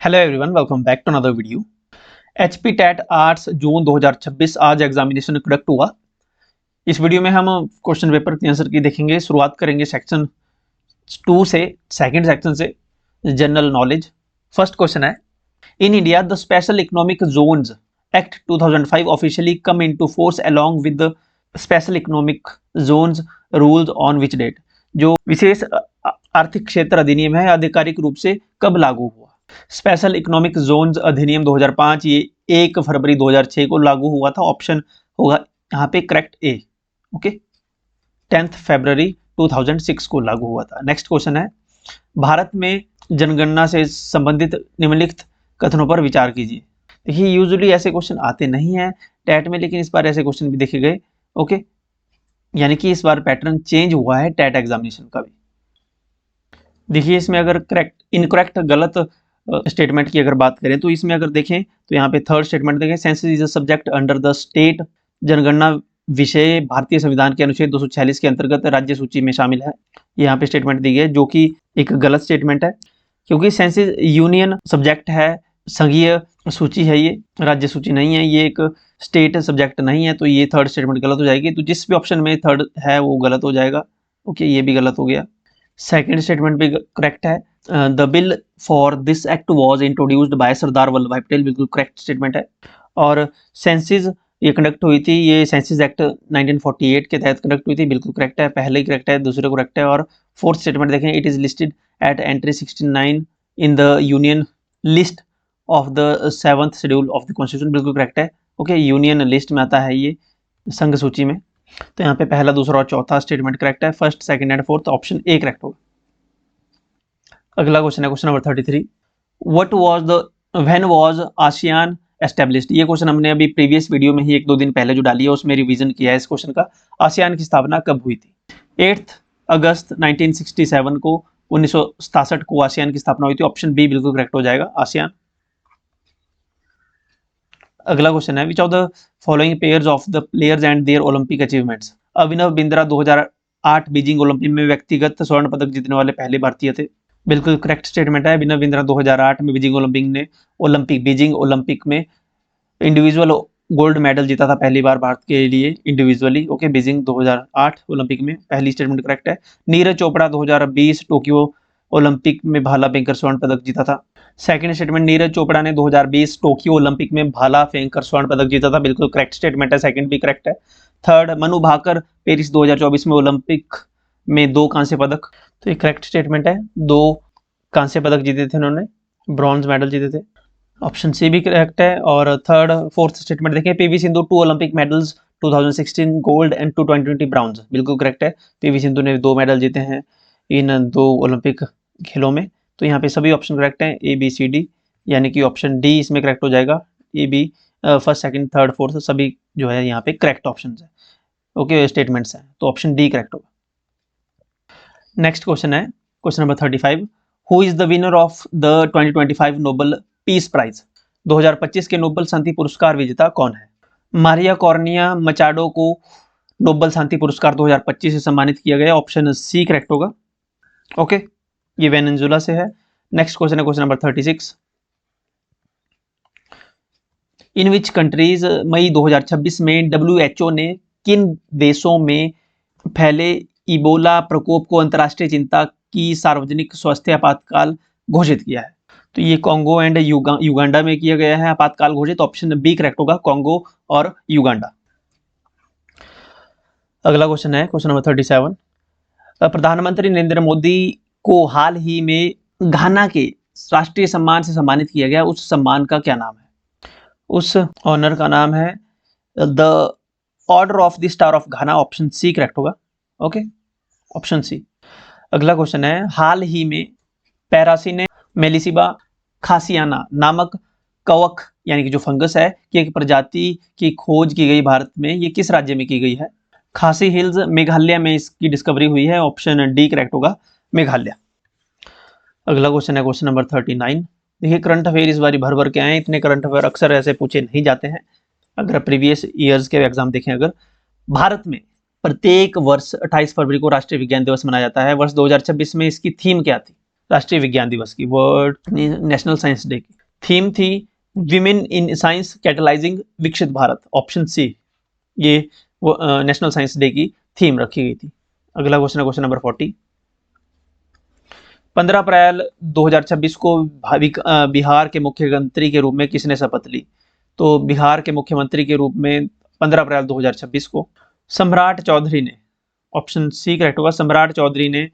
Hello everyone, welcome back to another video. HP TET arts June 2026 आज examination conduct हुआ। इस video में हम क्वेश्चन पेपर के आंसर की देखेंगे। शुरुआत करेंगे सेक्शन 2 से, सेकंड सेक्शन से, जनरल नॉलेज। फर्स्ट क्वेश्चन है, in India the special economic zones act 2005 officially come into force along with the special economic zones rules on which date. जो विशेष आर्थिक क्षेत्र अधिनियम है आधिकारिक रूप से कब लागू हुआ? स्पेशल इकोनॉमिक जोन्स अधिनियम 2005 ये 1 फरवरी 2006 को लागू हुआ था। ऑप्शन होगा यहाँ पे करेक्ट ए। ओके, 10 फरवरी 2006 को लागू हुआ था। नेक्स्ट क्वेश्चन है, भारत में जनगणना से संबंधित निम्नलिखित कथनों पर विचार कीजिए। देखिए, यूजुअली ऐसे क्वेश्चन आते नहीं हैं टैट में, लेकिन इस बार ऐसे क्वेश्चन भी देखे गए। ओके, यानी कि इस बार पैटर्न चेंज हुआ है टैट एग्जामिनेशन का भी। देखिए, इसमें अगर करेक्ट इनकरेक्ट गलत स्टेटमेंट की अगर बात करें तो इसमें अगर देखें तो यहाँ पे थर्ड स्टेटमेंट देखें, census is a subject under the state. जनगणना विषय भारतीय संविधान के अनुच्छेद 246 के अंतर्गत राज्य सूची में शामिल है। यहाँ पे स्टेटमेंट दी गई है जो कि एक गलत स्टेटमेंट है, क्योंकि सेंसस यूनियन सब्जेक्ट है, संघीय सूची है, ये राज्य सूची नहीं है, ये एक स्टेट सब्जेक्ट नहीं है। तो ये थर्ड स्टेटमेंट गलत हो जाएगी। तो जिस भी ऑप्शन में थर्ड है वो गलत हो जाएगा। ओके, ये भी गलत हो गया। सेकेंड स्टेटमेंट भी करेक्ट है। The bill for this act was introduced by Sardar Vallabh Bhai Patel, बिल्कुल करेक्ट स्टेटमेंट है। और सेंसिस ये कंडक्ट हुई थी, ये सेंसिस एक्ट 1948 के तहत कंडक्ट हुई थी, बिल्कुल करेक्ट है। पहले ही करेक्ट है, दूसरे करेक्ट है। और फोर्थ स्टेटमेंट देखें, it is listed at entry 69 in the union list of the 7th schedule of the constitution, बिल्कुल करेक्ट है। ओके, यूनियन लिस्ट में आता है ये, संघ सूची में। तो यहाँ पे पहला, दूसरा और चौथा स्टेटमेंट करेक्ट है। First, second and fourth option A correct होगा। अगला क्वेश्चन है question number 33, what was the when was ASEAN established. ये क्वेश्चन हमने अभी प्रीवियस वीडियो में ही 1-2 दिन पहले जो डाली है उसमें रिवीजन किया है इस क्वेश्चन का। आसियान की स्थापना कब हुई थी? 8 अगस्त 1967 को, 1967 को आसियान की स्थापना हुई थी। ऑप्शन बी बिल्कुल करेक्ट हो जाएगा, आसियान। अगला क्वेश्चन है, which of the following pairs of the players and their Olympic achievements. Abhinav Bindra 2008 Beijing Olympic में व्यक्तिगत स्वर्ण पदक जीतने वाले पहले भारतीय थे, बिल्कुल करेक्ट स्टेटमेंट है। अभिनव बिंद्रा 2008 में बीजिंग ओलंपिक में इंडिविजुअल गोल्ड मेडल जीता था पहली बार भारत के लिए इंडिविजुअली। ओके, बीजिंग 2008 ओलंपिक में, पहली स्टेटमेंट करेक्ट है। नीरज चोपड़ा 2020 टोक्यो ओलंपिक में भाला फेंककर स्वर्ण पदक जीता था। सेकंड स्टेटमेंट, नीरज चोपड़ा ने 2020 टोक्यो ओलंपिक में भाला फेंककर स्वर्ण पदक जीता था, बिल्कुल करेक्ट स्टेटमेंट है, सेकंड भी करेक्ट है। थर्ड, मनु भाकर पेरिस 2024 में ओलंपिक में 2 कांस्य पदक, तो ये करेक्ट स्टेटमेंट है, 2 कांस्य पदक जीते थे उन्होंने, ब्रॉन्ज मेडल जीते थे। ऑप्शन सी भी करेक्ट है। और थर्ड, फोर्थ स्टेटमेंट देखें, PV Sindhu 2 Olympic medals 2016 gold and 2020 bronze, बिल्कुल करेक्ट है। पीवी सिंधु ने 2 मेडल जीते हैं इन 2 ओलंपिक खेलों में। तो यहाँ पे सभी ऑप्शन करेक्ट हैं, ए बी सी डी, यानी कि ऑप्शन डी इसमें करेक्ट हो जाएगा। A B first, second, third, fourth सभी जो है यहाँ पे करेक्ट ऑप्शन है। ओके, स्टेटमेंट्स हैं, तो ऑप्शन डी करेक्ट होगा। नेक्स्ट क्वेश्चन है question number 35, who is the winner of the 2025 Nobel Peace Prize. 2025 के नोबेल शांति पुरस्कार विजेता कौन है? मारिया कॉर्निया मचाडो को नोबेल शांति पुरस्कार 2025 से सम्मानित किया गया, ऑप्शन सी करेक्ट होगा। ओके, ये वेनेजुएला से है। नेक्स्ट क्वेश्चन है question number 36, in which countries May 2026 में WHO ने किन देशों में फैले इबोला प्रकोप को अंतर्राष्ट्रीय चिंता की सार्वजनिक स्वास्थ्य आपातकाल घोषित किया है? तो ये कॉन्गो एंड युगांडा में किया गया है आपातकाल घोषित, ऑप्शन बी करेक्ट होगा, कॉन्गो और युगांडा। अगला क्वेश्चन है क्वेश्चन नंबर 37, प्रधानमंत्री नरेंद्र मोदी को हाल ही में घाना के राष्ट्रीय सम्मान से सम्मानित किया गया, उस सम्मान का क्या नाम है? उस ऑनर का नाम है the order of the star of Ghana, option C correct होगा। Okay, option C. अगला क्वेश्चन है, हाल ही में पैरासिने मेलिसिबा खासियाना नामक कवक यानी कि जो फंगस है कि एक प्रजाति की खोज की गई भारत में, ये किस राज्य में की गई है? खासी हिल्स मेघालय में इसकी डिस्कवरी हुई है, ऑप्शन डी करेक्ट होगा, मेघालय। अगला क्वेश्चन है क्वेश्चन नंबर 39, देखिए करंट अफेयर इस बार भर भर के आए हैं, इतने करंट अफेयर अक्सर ऐसे पूछे नहीं जाते हैं अगर प्रीवियस ईयर्स के एग्जाम देखें। अगर भारत में प्रत्येक वर्ष 28 फरवरी को राष्ट्रीय विज्ञान दिवस मनाया जाता है, वर्ष 2026 में इसकी थीम क्या थी राष्ट्रीय विज्ञान दिवस की, वर्ल्ड नेशनल साइंस डे की? थीम थी विमेन इन साइंस कैटलाइजिंग विकसित भारत, ऑप्शन सी, ये वो नेशनल साइंस डे की थीम रखी गई थी। अगला क्वेश्चन है क्वेश्चन नंबर 40। 15 अप्रैल 2026 को बिहार के मुख्यमंत्री के रूप में किसने शपथ ली? तो बिहार के मुख्यमंत्री के रूप में 15 अप्रैल 2026 को सम्राट चौधरी ने, ऑप्शन सी करेक्ट होगा, सम्राट चौधरी ने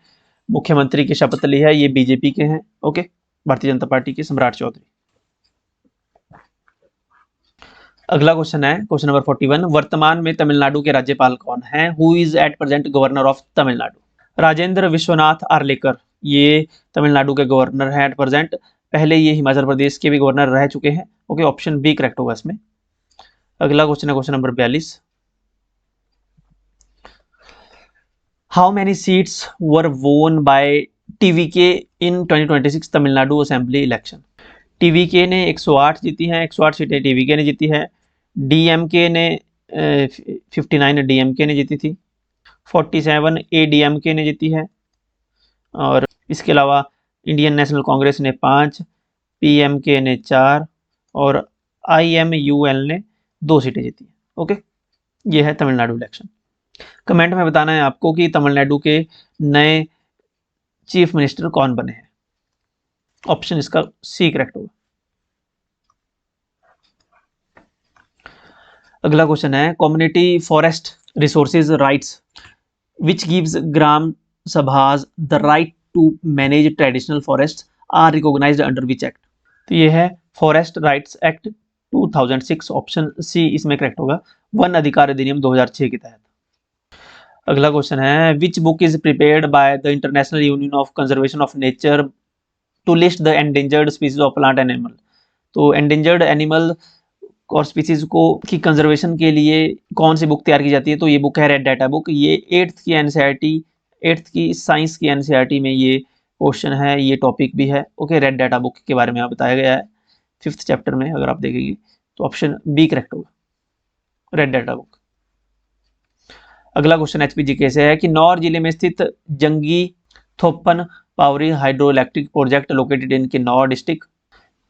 मुख्यमंत्री की शपथ ली है। ये बीजेपी के हैं, ओके, भारतीय जनता पार्टी के सम्राट चौधरी। अगला क्वेश्चन है क्वेश्चन नंबर 41। वर्तमान में तमिलनाडु के राज्यपाल कौन है? Who is at present governor of Tamil Nadu? Rajendra Vishwanath Arlekar, ये तमिलनाडु के गवर्नर हैं एट प्रेजेंट। पहले ये हिमाचल प्रदेश के भी गवर्नर रह चुके हैं, ओके, ऑप्शन बी करेक्ट होगा इसमें। अगला क्वेश्चन है question number 42। How many seats were वोन बाय टीवीके इन 2026 तमिलनाडु असेंबली इलेक्शन? टीवीके ने 108 जीती हैं, 108 सीटें टीवीके ने जीती है। डीएमके ने 59 डीएमके ने जीती थी, 47 एडीएमके ने जीती है, और इसके अलावा इंडियन नेशनल कांग्रेस ने 5, पीएमके ने 4 और आईएमयूएल ने 2 सीटें जीती हैं, ओके। ये है तमिलनाडु इलेक्शन। कमेंट में बताना है आपको कि तमिलनाडु के नए चीफ मिनिस्टर कौन बने हैं। ऑप्शन इसका सी करेक्ट होगा। अगला क्वेश्चन है community forest resources rights which gives gram sabhas the right to manage traditional forest are recognized under which act? तो ये है forest rights act 2006, option C इसमें करेक्ट होगा, वन अधिकार अधिनियम 2006 के तहत। अगला क्वेश्चन है which book is prepared by the International Union of Conservation of Nature to list the endangered species of plant and animal? तो एंडेंजर्ड एनिमल और स्पीसीज को की कंजर्वेशन के लिए कौन सी बुक तैयार की जाती है? तो ये बुक है रेड डाटा बुक। ये 8th की एनसीईआरटी, 8th की साइंस की एनसीईआरटी में ये क्वेश्चन है, ये टॉपिक भी है, ओके। रेड डाटा बुक के बारे में यहाँ बताया गया है 5th चैप्टर में, अगर आप देखेंगे तो ऑप्शन बी करेक्ट होगा, रेड डाटा बुक। अगला क्वेश्चन एचपीजीके से है कि नौर जिले में स्थित Jangi Thopan Powari hydro electric project located in Kinnaur district,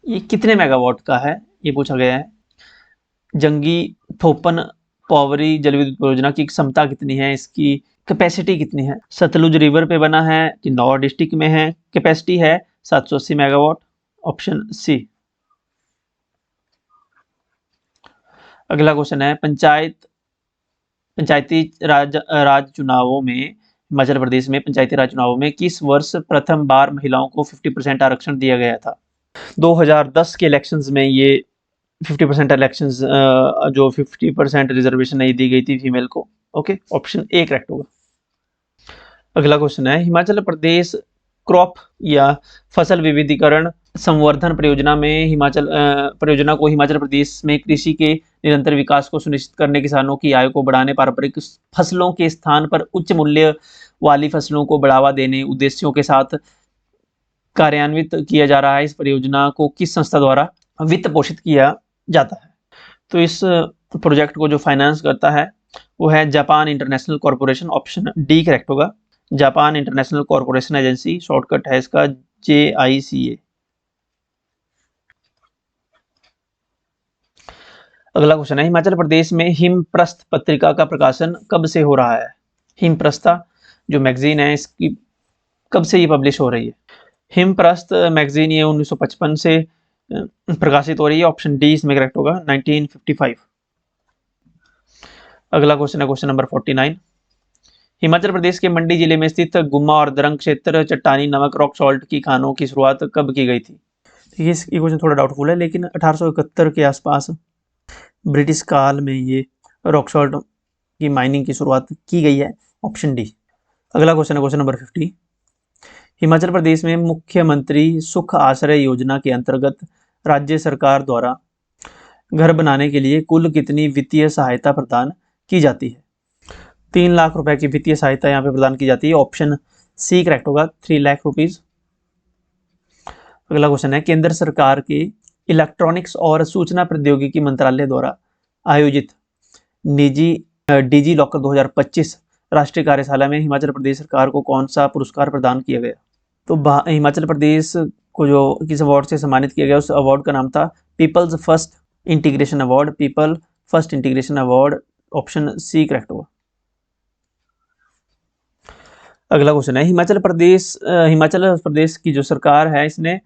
ये कितने मेगावाट का है? ये पूछा गया है। जंगी थोपन पावरी जल विद्युत परियोजना की क्षमता कितनी है, इसकी कैपेसिटी कितनी है? सतलुज रिवर पे बना है, किन्नौर डिस्ट्रिक्ट में है, कैपेसिटी है 780 मेगावाट, ऑप्शन सी। अगला क्वेश्चन है पंचायती राज चुनावों में, हिमाचल प्रदेश में पंचायती राज चुनावों में किस वर्ष प्रथम बार महिलाओं को 50% आरक्षण दिया गया था? 2010 के इलेक्शंस में ये 50% इलेक्शंस जो 50% रिजर्वेशन नहीं दी गई थी फीमेल को, ओके, ऑप्शन ए करेक्ट होगा। अगला क्वेश्चन है हिमाचल प्रदेश क्रॉप या फसल विविधीकरण संवर्धन परियोजना को हिमाचल प्रदेश में कृषि के निरंतर विकास को सुनिश्चित करने, किसानों की आय को बढ़ाने, पारंपरिक फसलों के स्थान पर उच्च मूल्य वाली फसलों को बढ़ावा देने उद्देश्यों के साथ कार्यान्वित किया जा रहा है। इस परियोजना को किस संस्था द्वारा वित्त पोषित किया जाता है? तो इस प्रोजेक्ट को जो फाइनेंस करता है वो है Japan International Corporation, option D correct होगा, Japan International Corporation agency, shortcut है इसका JICA। अगला क्वेश्चन है हिमाचल प्रदेश में हिमप्रस्थ पत्रिका का प्रकाशन कब से हो रहा है? हिमप्रस्था जो मैगजीन है इसकी कब से ये पब्लिश हो रही है? हिमप्रस्थ मैगजीन ये 1955 से प्रकाशित हो रही है, ऑप्शन डी इसमें करेक्ट होगा, 1955। अगला क्वेश्चन है क्वेश्चन नंबर 49। हिमाचल प्रदेश के मंडी जिले में स्थित गुम्मा और दरंग क्षेत्र चट्टानी नमक रॉक सॉल्ट की खानों की शुरुआत कब की गई थी? ये क्वेश्चन थोड़ा डाउटफुल है, लेकिन 1871 के आसपास ब्रिटिश काल में ये रॉक सॉल्ट की माइनिंग की शुरुआत की गई है, ऑप्शन डी। अगला क्वेश्चन है क्वेश्चन नंबर 50। हिमाचल प्रदेश में मुख्यमंत्री सुख आश्रय योजना के अंतर्गत राज्य सरकार द्वारा घर बनाने के लिए कुल कितनी वित्तीय सहायता प्रदान की जाती है? 3 लाख रुपए की वित्तीय सहायता यहाँ पे प्रदान की जाती है, ऑप्शन सी करेक्ट होगा, 3 लाख रुपीज। अगला क्वेश्चन है केंद्र सरकार के इलेक्ट्रॉनिक्स और सूचना प्रौद्योगिकी मंत्रालय द्वारा आयोजित निजी डिजी लॉकर 2025 राष्ट्रीय कार्यशाला में हिमाचल प्रदेश सरकार को कौन सा पुरस्कार प्रदान किया गया? तो हिमाचल प्रदेश को जो किस अवार्ड से सम्मानित किया गया, उस अवार्ड का नाम था people's first integration award, people first integration award. Option C correct होगा। अगला क्वेश्चन है, हिमाचल प्रदेश की जो सरकार है इसने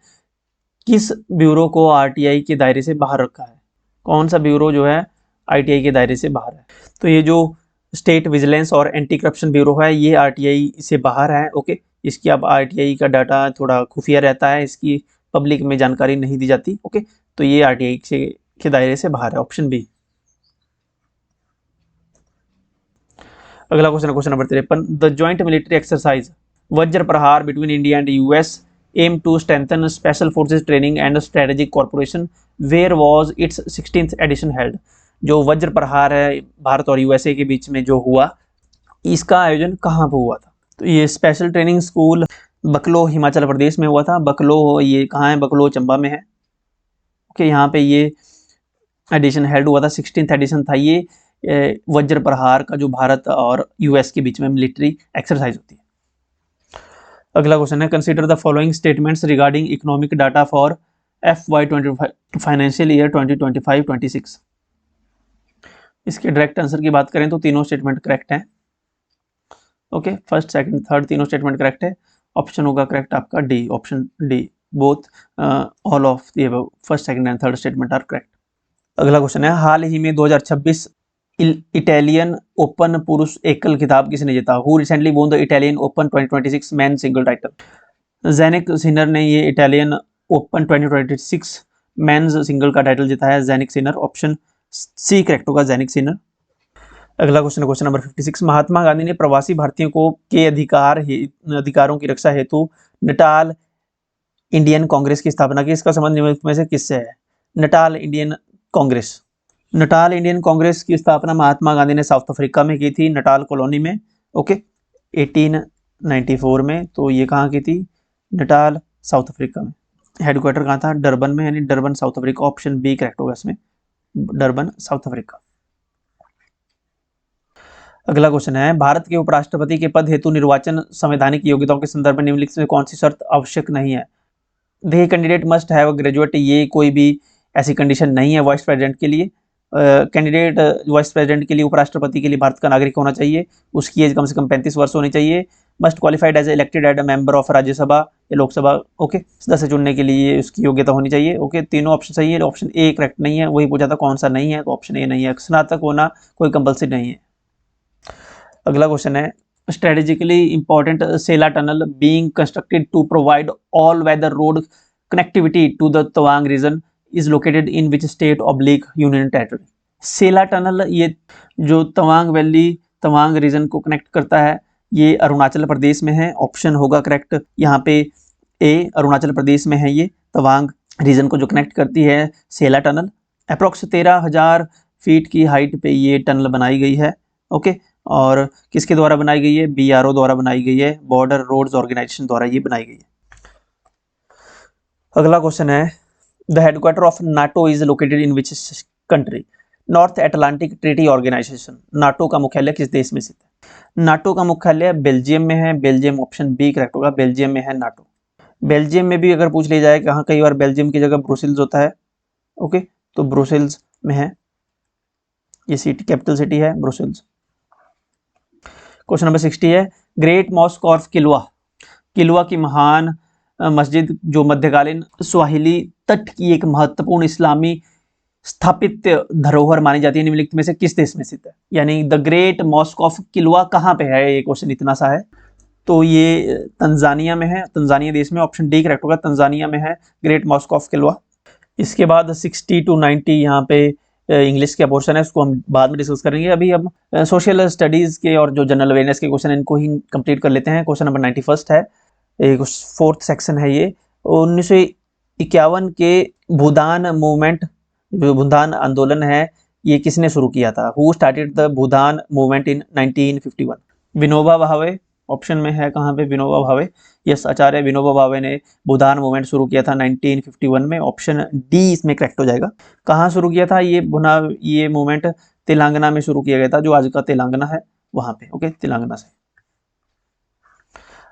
किस ब्यूरो को आरटीआई के दायरे से बाहर रखा है? कौन सा ब्यूरो जो है आरटीआई के दायरे से बाहर है? तो ये जो स्टेट विजिलेंस और एंटी करप्शन ब्यूरो है ये आरटीआई से बाहर है। ओके, इसकी अब आरटीआई का डाटा थोड़ा खुफिया रहता है, इसकी पब्लिक में जानकारी नहीं दी जाती। ओके, तो ये आरटीआई के दायरे से बाहर है, ऑप्शन बी। अगला क्वेश्चन है question number 53, the joint military exercise Vajra Prahar between India and US aim to strengthen special forces training and strategic corporation, where was its 16th edition held. जो वज्र प्रहार है भारत और यूएसए के बीच में जो हुआ, इसका आयोजन कहाँ पर हुआ था? तो ये स्पेशल ट्रेनिंग स्कूल बकलो हिमाचल प्रदेश में हुआ था। बकलो ये कहाँ है? बकलो चंबा में है। ओके, यहाँ पे ये एडिशन हेल्ड हुआ था, 16th एडिशन था ये वज्र प्रहार का, जो भारत और यूएस के बीच में मिलिट्री एक्सरसाइज होती है। अगला क्वेश्चन है, consider the following statements regarding economic data for FY25 financial year 2025-26। इसके डायरेक्ट आंसर की बात करें तो तीनों स्टेटमेंट करेक्ट हैं। ओके, फर्स्ट सेकंड थर्ड तीनों स्टेटमेंट करेक्ट है। ऑप्शन होगा करेक्ट आपका D, option D, both all of the above first second and third statement are correct. अगला क्वेश्चन है, हाल ही में 2026 इटालियन ओपन पुरुष एकल खिताब किसने जीता? Who recently won the Italian Open 2026 man single title? Jannik Sinner ने ये इटालियन ओपन 2026 मेंस सिंगल का टाइटल जीता है, Jannik Sinner. Option C correct होगा, ज़ैनिक सिनर। अगला क्वेश्चन है क्वेश्चन नंबर 56, महात्मा गांधी ने प्रवासी भारतीयों को के अधिकारों की रक्षा हेतु नटाल इंडियन कांग्रेस की स्थापना की। इसका संबंध निम्नलिखित में से किससे है? Natal Indian Congress. Natal Indian Congress की स्थापना महात्मा गांधी ने साउथ अफ्रीका में की थी, नटाल कॉलोनी में। ओके, 1894 में। तो ये कहाँ की थी? नटाल, साउथ अफ्रीका में। हेडक्वार्टर कहाँ था? डरबन में, यानी Durban South Africa. Option B correct होगा इसमें, डरबन साउथ अफ्रीका। अगला क्वेश्चन है, भारत के उपराष्ट्रपति के पद हेतु निर्वाचन संवैधानिक योग्यताओं के संदर्भ में निम्नलिखित में कौन सी शर्त आवश्यक नहीं है? The candidate must have graduate, ये कोई भी ऐसी कंडीशन नहीं है वाइस प्रेसिडेंट के लिए। कैंडिडेट वाइस प्रेसिडेंट के लिए, उपराष्ट्रपति के लिए भारत का नागरिक होना चाहिए, उसकी एज कम से कम 35 वर्ष होनी चाहिए, मस्ट क्वालिफाइड एज इलेक्टेड एड मेंबर ऑफ राज्यसभा या लोकसभा। ओके, सदस्य चुनने के लिए उसकी योग्यता होनी चाहिए। ओके, तीनों ऑप्शन सही है, ऑप्शन ए करेक्ट नहीं है। वही पूछा था कौन सा नहीं है, तो ऑप्शन ए नहीं है। स्नातक होना कोई कंपल्सरी नहीं है। अगला क्वेश्चन है, strategically important Sela tunnel being constructed to provide all weather road connectivity to the Tawang region is located in which state oblique union territory? Sela tunnel ये जो तवांग वैली तवांग रीजन को कनेक्ट करता है, ये अरुणाचल प्रदेश में है। ऑप्शन होगा करेक्ट यहाँ पे ए, अरुणाचल प्रदेश में है ये तवांग रीजन को जो कनेक्ट करती है सेला टनल। अप्रोक्स 13,000 फीट की हाइट पे ये टनल बनाई गई है। ओके, और किसके द्वारा बनाई गई है? BRO द्वारा बनाई गई है, बॉर्डर रोड्स ऑर्गेनाइजेशन द्वारा ये बनाई गई है। अगला क्वेश्चन है, the headquarter of NATO is located in which country? North Atlantic Treaty Organization, NATO का मुख्यालय किस देश में स्थित है? नाटो का मुख्यालय बेल्जियम में है, बेल्जियम। ऑप्शन बी करेक्ट होगा, बेल्जियम में है नाटो। बेल्जियम में भी अगर पूछ लिया जाए कहाँ, कई बार बेल्जियम की जगह ब्रुसेल्स होता है। ओके, तो ब्रुसेल्स में है, ये सिटी कैपिटल सिटी है ब्रुसेल्स। क्वेश्चन नंबर 60 है, ग्रेट मॉस्क ऑफ किलवा, किलवा की महान मस्जिद जो मध्यकालीन स्वाहिली तट की एक महत्वपूर्ण इस्लामी स्थापित धरोहर मानी जाती है, निम्नलिखित में से किस देश में स्थित है? यानी द ग्रेट मॉस्क ऑफ किलवा कहाँ पे है? ये क्वेश्चन इतना सा है। तो ये तंजानिया में है, तंजानिया देश में। ऑप्शन डी करेक्ट होगा, तंजानिया में है ग्रेट मॉस्क ऑफ किलवा। इसके बाद 60 to 90 यहाँ पे इंग्लिश का पोर्शन है, उसको हम बाद में डिस्कस करेंगे। अभी हम सोशल स्टडीज़ के और जो जनरल अवेयरनेस के क्वेश्चन इनको ही कंप्लीट कर लेते हैं। क्वेश्चन नंबर 91 है, एक फोर्थ सेक्शन है ये। 1951 के भूदान मूवमेंट, जो भूदान आंदोलन है, ये किसने शुरू किया था? Who started the Bhoodan movement in 1951? Vinoba Bhave. Option में है कहाँ पे? विनोबा भावे। यस, आचार्य विनोबा भावे ने भूदान मूवमेंट शुरू किया था 1951 में। ऑप्शन डी इसमें करेक्ट हो जाएगा। कहाँ शुरू किया था ये मूवमेंट? तेलंगाना में शुरू किया गया था, जो आज का तेलंगाना है वहां पे। ओके, तेलंगाना से।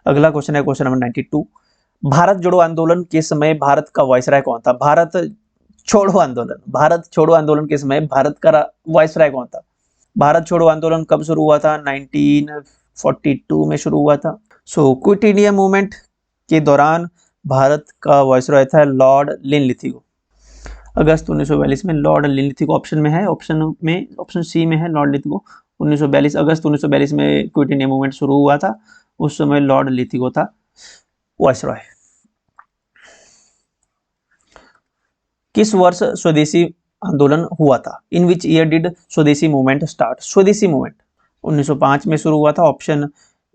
अगला क्वेश्चन है क्वेश्चन नंबर 92, भारत जोड़ो आंदोलन के समय भारत का वायसराय कौन था? भारत छोड़ो आंदोलन के समय भारत का वायसराय कौन था? भारत छोड़ो आंदोलन कब शुरू हुआ था? 1942 में शुरू हुआ था। सो क्विट इंडिया मूवमेंट के दौरान भारत का वायसराय था लॉर्ड लिनलिथगो। अगस्त 1942 में लॉर्ड लिनलिथगो ऑप्शन में है, ऑप्शन सी में है लॉर्ड लिनलिथगो। 1942 अगस्त 1942 में क्विट इंडिया मूवमेंट शुरू हुआ था, उस समय लॉर्ड लिनलिथगो था वायसराय। किस वर्ष स्वदेशी आंदोलन हुआ था? इन विच ईयर डिड स्वदेशी मूवमेंट स्टार्ट? स्वदेशी मूवमेंट 1905 में शुरू हुआ था, ऑप्शन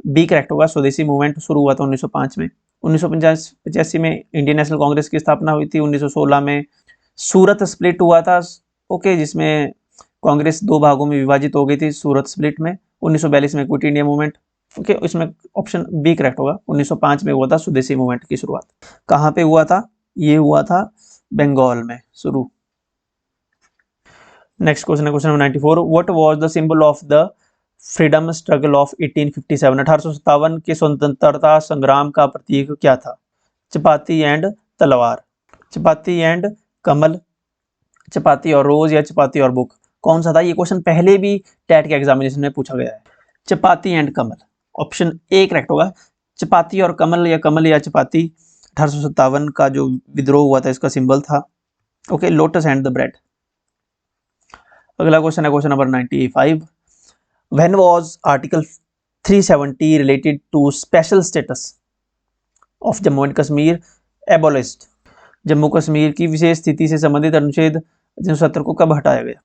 बी करेक्ट होगा। स्वदेशी मूवमेंट शुरू हुआ था 1905 में। 1985 में इंडियन नेशनल कांग्रेस की स्थापना हुई थी। 1916 में सूरत स्प्लिट हुआ था, ओके, जिसमें कांग्रेस दो भागों में विभाजित हो गई थी सूरत स्प्लिट में। 1942 में क्विट इंडिया मूवमेंट, ओके, इसमें ऑप्शन बी करेक्ट होगा। 1905 में हुआ था स्वदेशी मूवमेंट की शुरुआत। कहाँ पे हुआ था? ये हुआ था बंगाल में शुरू। नेक्स्ट क्वेश्चन है question number 94। What was the symbol of the freedom struggle of 1857? 1857 के स्वतंत्रता संग्राम का प्रतीक क्या था? चपाती एंड तलवार, चपाती एंड कमल, चपाती और रोज, या चपाती और बुक? कौन सा था? ये क्वेश्चन पहले भी टैट के एग्जामिनेशन में पूछा गया है। Chapati and kamal, option A correct होगा। चपाती और कमल या चपाती 1857 का जो विद्रोह हुआ था इसका सिंबल था, okay. Lotus and the bread. अगला क्वेश्चन है question number 95। When was article 370 related to special status of Jammu and Kashmir abolished? Jammu Kashmir की विशेष स्थिति से संबंधित अनुच्छेद 370 को कब हटाया गया?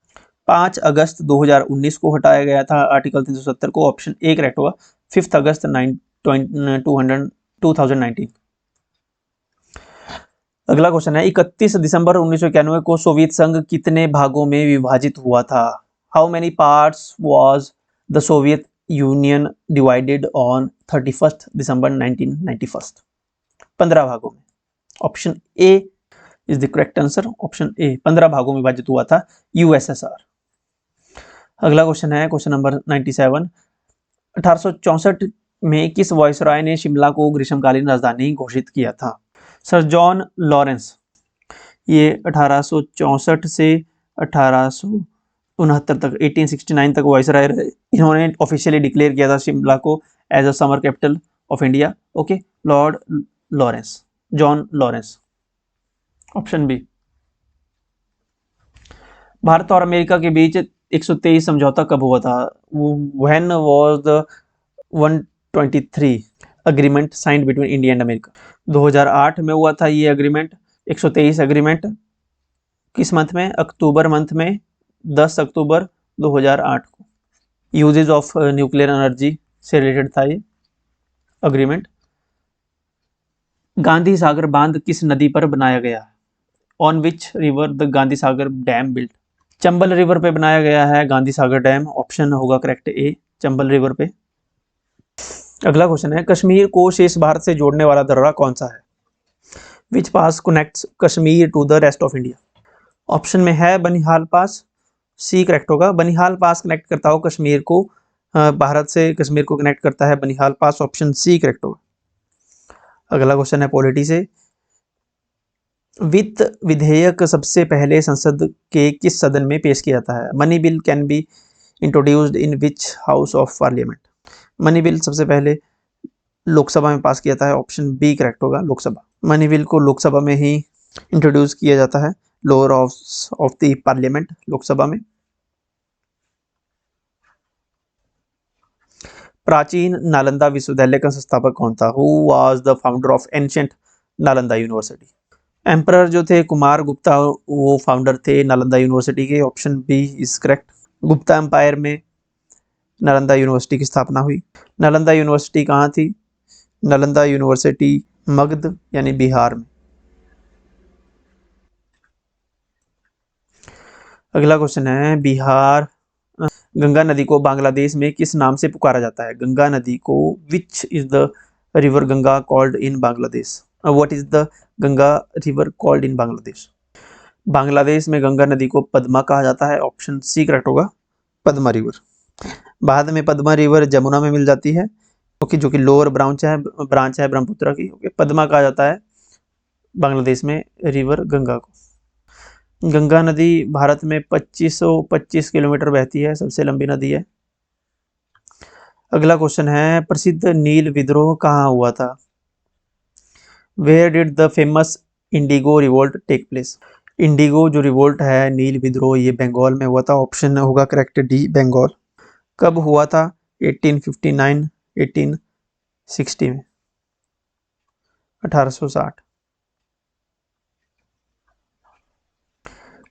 5 अगस्त 2019 को हटाया गया था आर्टिकल 370 को, ऑप्शन ए करेक्ट होगा। 5 अगस्त 2019। अगला क्वेश्चन है 31 दिसंबर 1991 को सोवियत संघ कितने भागों में विभाजित हुआ था? How many parts was the Soviet union divided on 31 दिसंबर 1991? 15 भागों में। Option A is the correct answer, option A 15 भागों में विभाजित हुआ था यूएसएसआर। अगला क्वेश्चन है क्वेश्चन नंबर 97। 1864 में किस वायसराय ने शिमला को ग्रीष्मकालीन राजधानी घोषित किया था? Sir John Lawrence. ये 1864 से 1869 तक 1869 तक वायसराय रहे। इन्होंने ऑफिशियली डिक्लेयर किया था शिमला को as a summer capital of India, okay. Lord Lawrence, John Lawrence, option B. Bharat और अमेरिका के बीच 123 समझौता कब हुआ था? When was the 123 agreement signed between India and America? 2008 में हुआ था ये अग्रीमेंट। 123 अग्रीमेंट किस मंथ में? अक्टूबर मंथ में, 10 अक्टूबर 2008 को। यूजेज ऑफ न्यूक्लियर एनर्जी से रिलेटेड था ये अग्रीमेंट। गांधी सागर बांध किस नदी पर बनाया गया? On which river the Gandhi Sagar dam built? Chambal river पे बनाया गया है गांधी सागर डैम, ऑप्शन होगा करेक्ट ए, चंबल रिवर पे। अगला क्वेश्चन है कश्मीर को शेष भारत से जोड़ने वाला दर्रा कौन सा है? Which pass connects Kashmir to the rest of India? Option में है बनिहाल पास, सी करेक्ट होगा। बनिहाल पास कनेक्ट करता हो कश्मीर को, भारत से कश्मीर को कनेक्ट करता है बनिहाल पास, ऑप्शन सी करेक्ट होगा। अगला क्वेश्चन है पॉलिटी से। वित्त विधेयक सबसे पहले संसद के किस सदन में पेश किया जाता है? Money bill can be introduced in which house of parliament? Money bill सबसे पहले लोकसभा में पास किया जाता है, ऑप्शन बी करेक्ट होगा, लोकसभा। मनी बिल को लोकसभा में ही इंट्रोड्यूस किया जाता है, lower house of the parliament, Lok Sabha में। प्राचीन नालंदा विश्वविद्यालय का संस्थापक कौन था? Who was the founder of ancient Nalanda University? Emperor जो थे कुमार गुप्ता, वो फाउंडर थे नालंदा यूनिवर्सिटी के, option B is correct. Gupta empire में नालंदा यूनिवर्सिटी की स्थापना हुई। नालंदा यूनिवर्सिटी कहाँ थी? नालंदा यूनिवर्सिटी मगध यानी बिहार में। अगला क्वेश्चन है बिहार। गंगा नदी को बांग्लादेश में किस नाम से पुकारा जाता है? गंगा नदी को which is the river Ganga called in Bangladesh? What is the Ganga river called in Bangladesh? Bangladesh में गंगा नदी को पद्मा कहा जाता है, ऑप्शन सी करेक्ट होगा, पद्मा रिवर। बाद में पद्मा रिवर जमुना में मिल जाती है, ओके, जो कि लोअर ब्रांच है ब्रह्मपुत्र की, ओके। पद्मा कहा जाता है बांग्लादेश में रिवर गंगा को। गंगा नदी भारत में 2525 किलोमीटर बहती है, सबसे लंबी नदी है। अगला क्वेश्चन है, प्रसिद्ध नील विद्रोह कहाँ हुआ था? Where did the famous indigo revolt take place? Indigo जो रिवोल्ट है, नील विद्रोह, ये बंगाल में हुआ था। ऑप्शन होगा करेक्ट डी, बंगाल। कब हुआ था? 1859, 1860 में, 1860।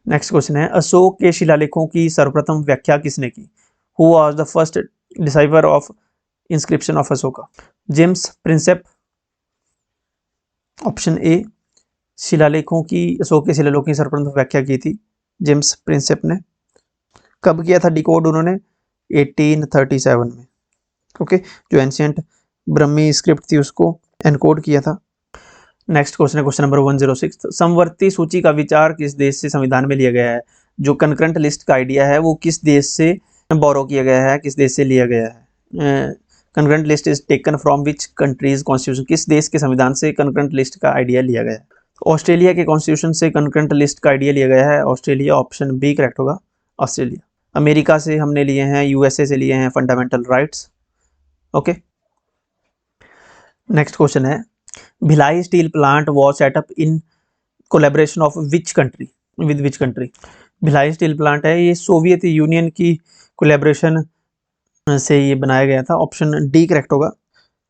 नेक्स्ट क्वेश्चन है, अशोक के शिलालेखों की सर्वप्रथम व्याख्या किसने की? Who was the first decipher of inscription of Ashoka? James Prinsep. Option A, शिलालेखों की, अशोक के शिलालेखों की सर्वप्रथम व्याख्या की थी जेम्स प्रिंसेप ने। कब किया था डिकोड उन्होंने? 1837 में। ओके, जो एंशिएंट ब्रह्मी स्क्रिप्ट थी उसको एनकोड किया था। नेक्स्ट क्वेश्चन है, क्वेश्चन नंबर 106। समवर्ती सूची का विचार किस देश से संविधान में लिया गया है? जो कंकरेंट लिस्ट का आइडिया है वो किस देश से बोरो किया गया है, किस देश से लिया गया है? Concurrent list is taken from which countries constitution? किस देश के संविधान से कंकरेंट लिस्ट का आइडिया लिया गया है? ऑस्ट्रेलिया के कॉन्स्टिट्यूशन से कंकरेंट लिस्ट का आइडिया लिया गया है, ऑस्ट्रेलिया। ऑप्शन बी करेक्ट होगा, ऑस्ट्रेलिया। अमेरिका से हमने लिए हैं, यूएसए से लिए हैं fundamental rights. Okay, next question है, Bhilai steel plant was set up in collaboration of which country, with which country? Bhilai steel plant है, ये सोवियत यूनियन की कोलैबोरेशन से ये बनाया गया था। ऑप्शन डी करेक्ट होगा।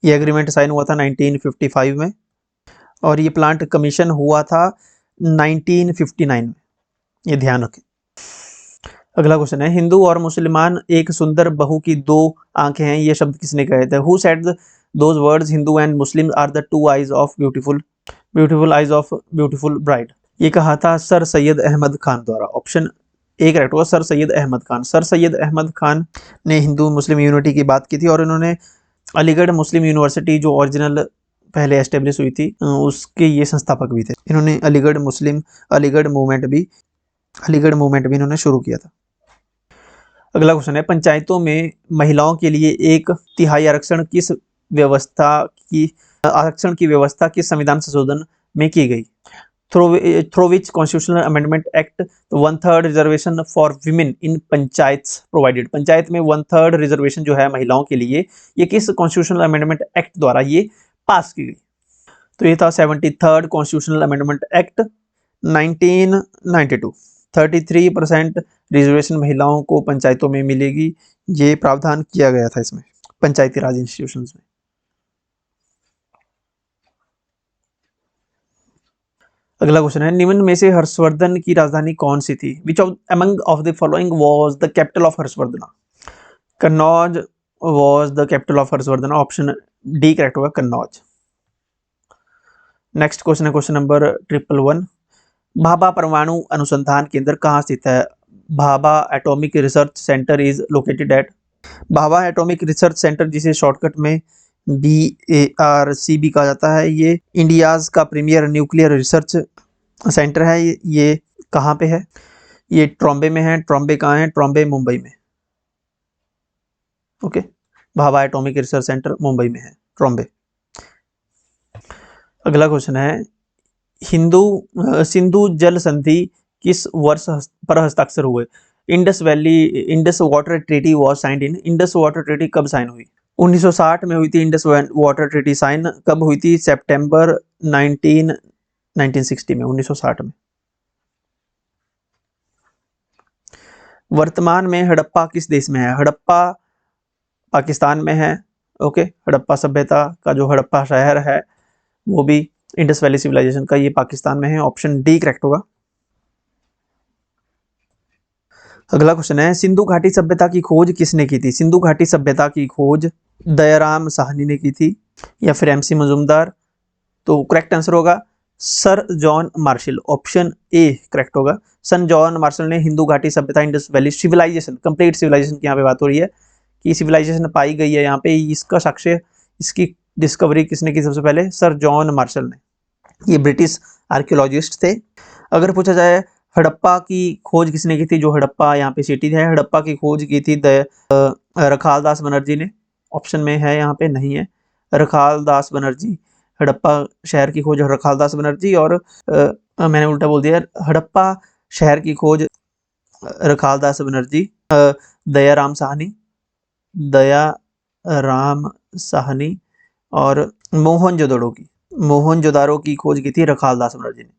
ये एग्रीमेंट साइन हुआ था 1955 में और ये प्लांट कमीशन हुआ था 1959 में, ये ध्यान रखें। अगला क्वेश्चन है, हिंदू और मुसलमान एक सुंदर बहू की दो आंखें हैं, ये शब्द किसने कहे थे? Who said those words Hindu and Muslim are the two eyes of beautiful eyes of beautiful bride? ये कहा था सर सैयद अहमद खान द्वारा। ऑप्शन ए करेक्ट होगा, सर सैयद अहमद खान। सर सैयद अहमद खान ने हिंदू मुस्लिम यूनिटी की बात की थी और इन्होंने अलीगढ़ मुस्लिम यूनिवर्सिटी जो ओरिजिनल पहले एस्टेब्लिश हुई थी उसके ये संस्थापक भी थे। इन्होंने अलीगढ़ मूवमेंट भी इन्होंने शुरू किया था। अगला क्वेश्चन है, पंचायतों में महिलाओं के लिए 1/3 आरक्षण की व्यवस्था किस संविधान संशोधन में की गई? Through which constitutional amendment act 1/3 reservation for women in panchayats provided? Panchayat में 1/3 रिजर्वेशन जो है महिलाओं के लिए, ये किस कॉन्स्टिट्यूशनल अमेंडमेंट एक्ट द्वारा ये पास की गई? तो ये था 73rd constitutional amendment act 1992। 33% reservation महिलाओं को पंचायतों में मिलेगी, ये प्रावधान किया गया था इसमें, पंचायती राज इंस्टीट्यूशंस में। अगला क्वेश्चन है, निम्न में से हर्षवर्धन की राजधानी कौन सी थी? Which among of the following was the capital of Harshvardhan? Kannauj was the capital of Harshvardhan. Option D correct होगा, कन्नौज। नेक्स्ट क्वेश्चन है, क्वेश्चन नंबर 111। भाभा परमाणु अनुसंधान केंद्र कहाँ स्थित है? Bhabha atomic research centre is located at? Bhabha atomic research centre, जिसे शॉर्टकट में BARC भी कहा जाता है, ये इंडियाज का प्रीमियर न्यूक्लियर रिसर्च सेंटर है। ये कहाँ पे है? ये ट्रॉम्बे में है। ट्रॉम्बे कहाँ है? ट्रॉम्बे मुंबई में। Okay, Bhabha atomic research centre Mumbai में है, ट्रॉम्बे। अगला क्वेश्चन है, सिंधु जल संधि किस वर्ष पर हस्ताक्षर हुए? Indus water treaty was signed in? Indus water treaty कब साइन हुई? 1960 में हुई थी इंडस वाटर ट्रीटी साइन। कब हुई थी? सितंबर 1960 में, 1960 में। वर्तमान में हड़प्पा किस देश में है? हड़प्पा पाकिस्तान में है। ओके, हड़प्पा सभ्यता का जो हड़प्पा शहर है वो भी इंडस वैली सिविलाइजेशन का, ये पाकिस्तान में है। ऑप्शन डी करेक्ट होगा। अगला क्वेश्चन है, सिंधु घाटी सभ्यता की खोज किसने की थी? सिंधु घाटी सभ्यता की खोज दयाराम साहनी ने की थी या फिर MC मजूमदार? तो करेक्ट आंसर होगा sir John Marshall. Option A correct होगा। सर जॉन मार्शल ने हिंदू घाटी सभ्यता, Indus Valley Civilisation, complete civilisation की यहाँ पे बात हो रही है कि सिविलाइजेशन पाई गई है यहाँ पे, इसका साक्ष्य, इसकी डिस्कवरी किसने की सबसे पहले? सर जॉन मार्शल ने। ये ब्रिटिश आर्कियोलॉजिस्ट थे। अगर पूछा जाए हड़प्पा की खोज किसने की थी, जो हड़प्पा यहाँ पे सिटी है, हड़प्पा की खोज की थी रखाल दास बनर्जी ने। ऑप्शन में है यहाँ पे, नहीं है। रखाल दास बनर्जी हड़प्पा शहर की खोज रखालदास बनर्जी, और मैंने उल्टा बोल दिया, हड़प्पा शहर की खोज रखालदास बनर्जी, दयाराम साहनी, दयाराम साहनी, और मोहनजोदाड़ो की खोज की थी रखालदास बनर्जी ने।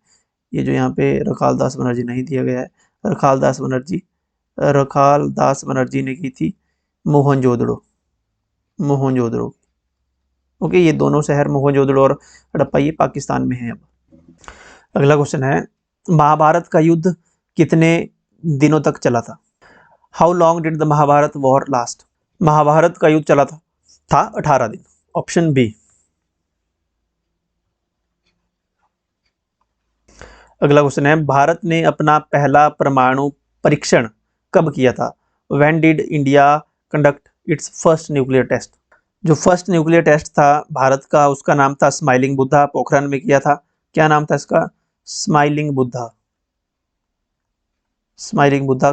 ये जो यहाँ पे रखालदास बनर्जी नहीं दिया गया है, रखालदास बनर्जी ने की थी मोहनजोदड़ो। ओके, ये दोनों शहर मोहनजोदड़ो और हड़प्पा ये पाकिस्तान में है। अब अगला क्वेश्चन है, महाभारत का युद्ध कितने दिनों तक चला था? How long did the Mahabharat war last? Mahabharat का युद्ध चला था 18 दिन। Option B. अगला क्वेश्चन है, भारत ने अपना पहला परमाणु परीक्षण कब किया था? When did India conduct its first nuclear test? जो फर्स्ट न्यूक्लियर टेस्ट था भारत का, उसका नाम था स्माइलिंग बुद्धा, पोखरण में किया था। क्या नाम था इसका? स्माइलिंग बुद्धा।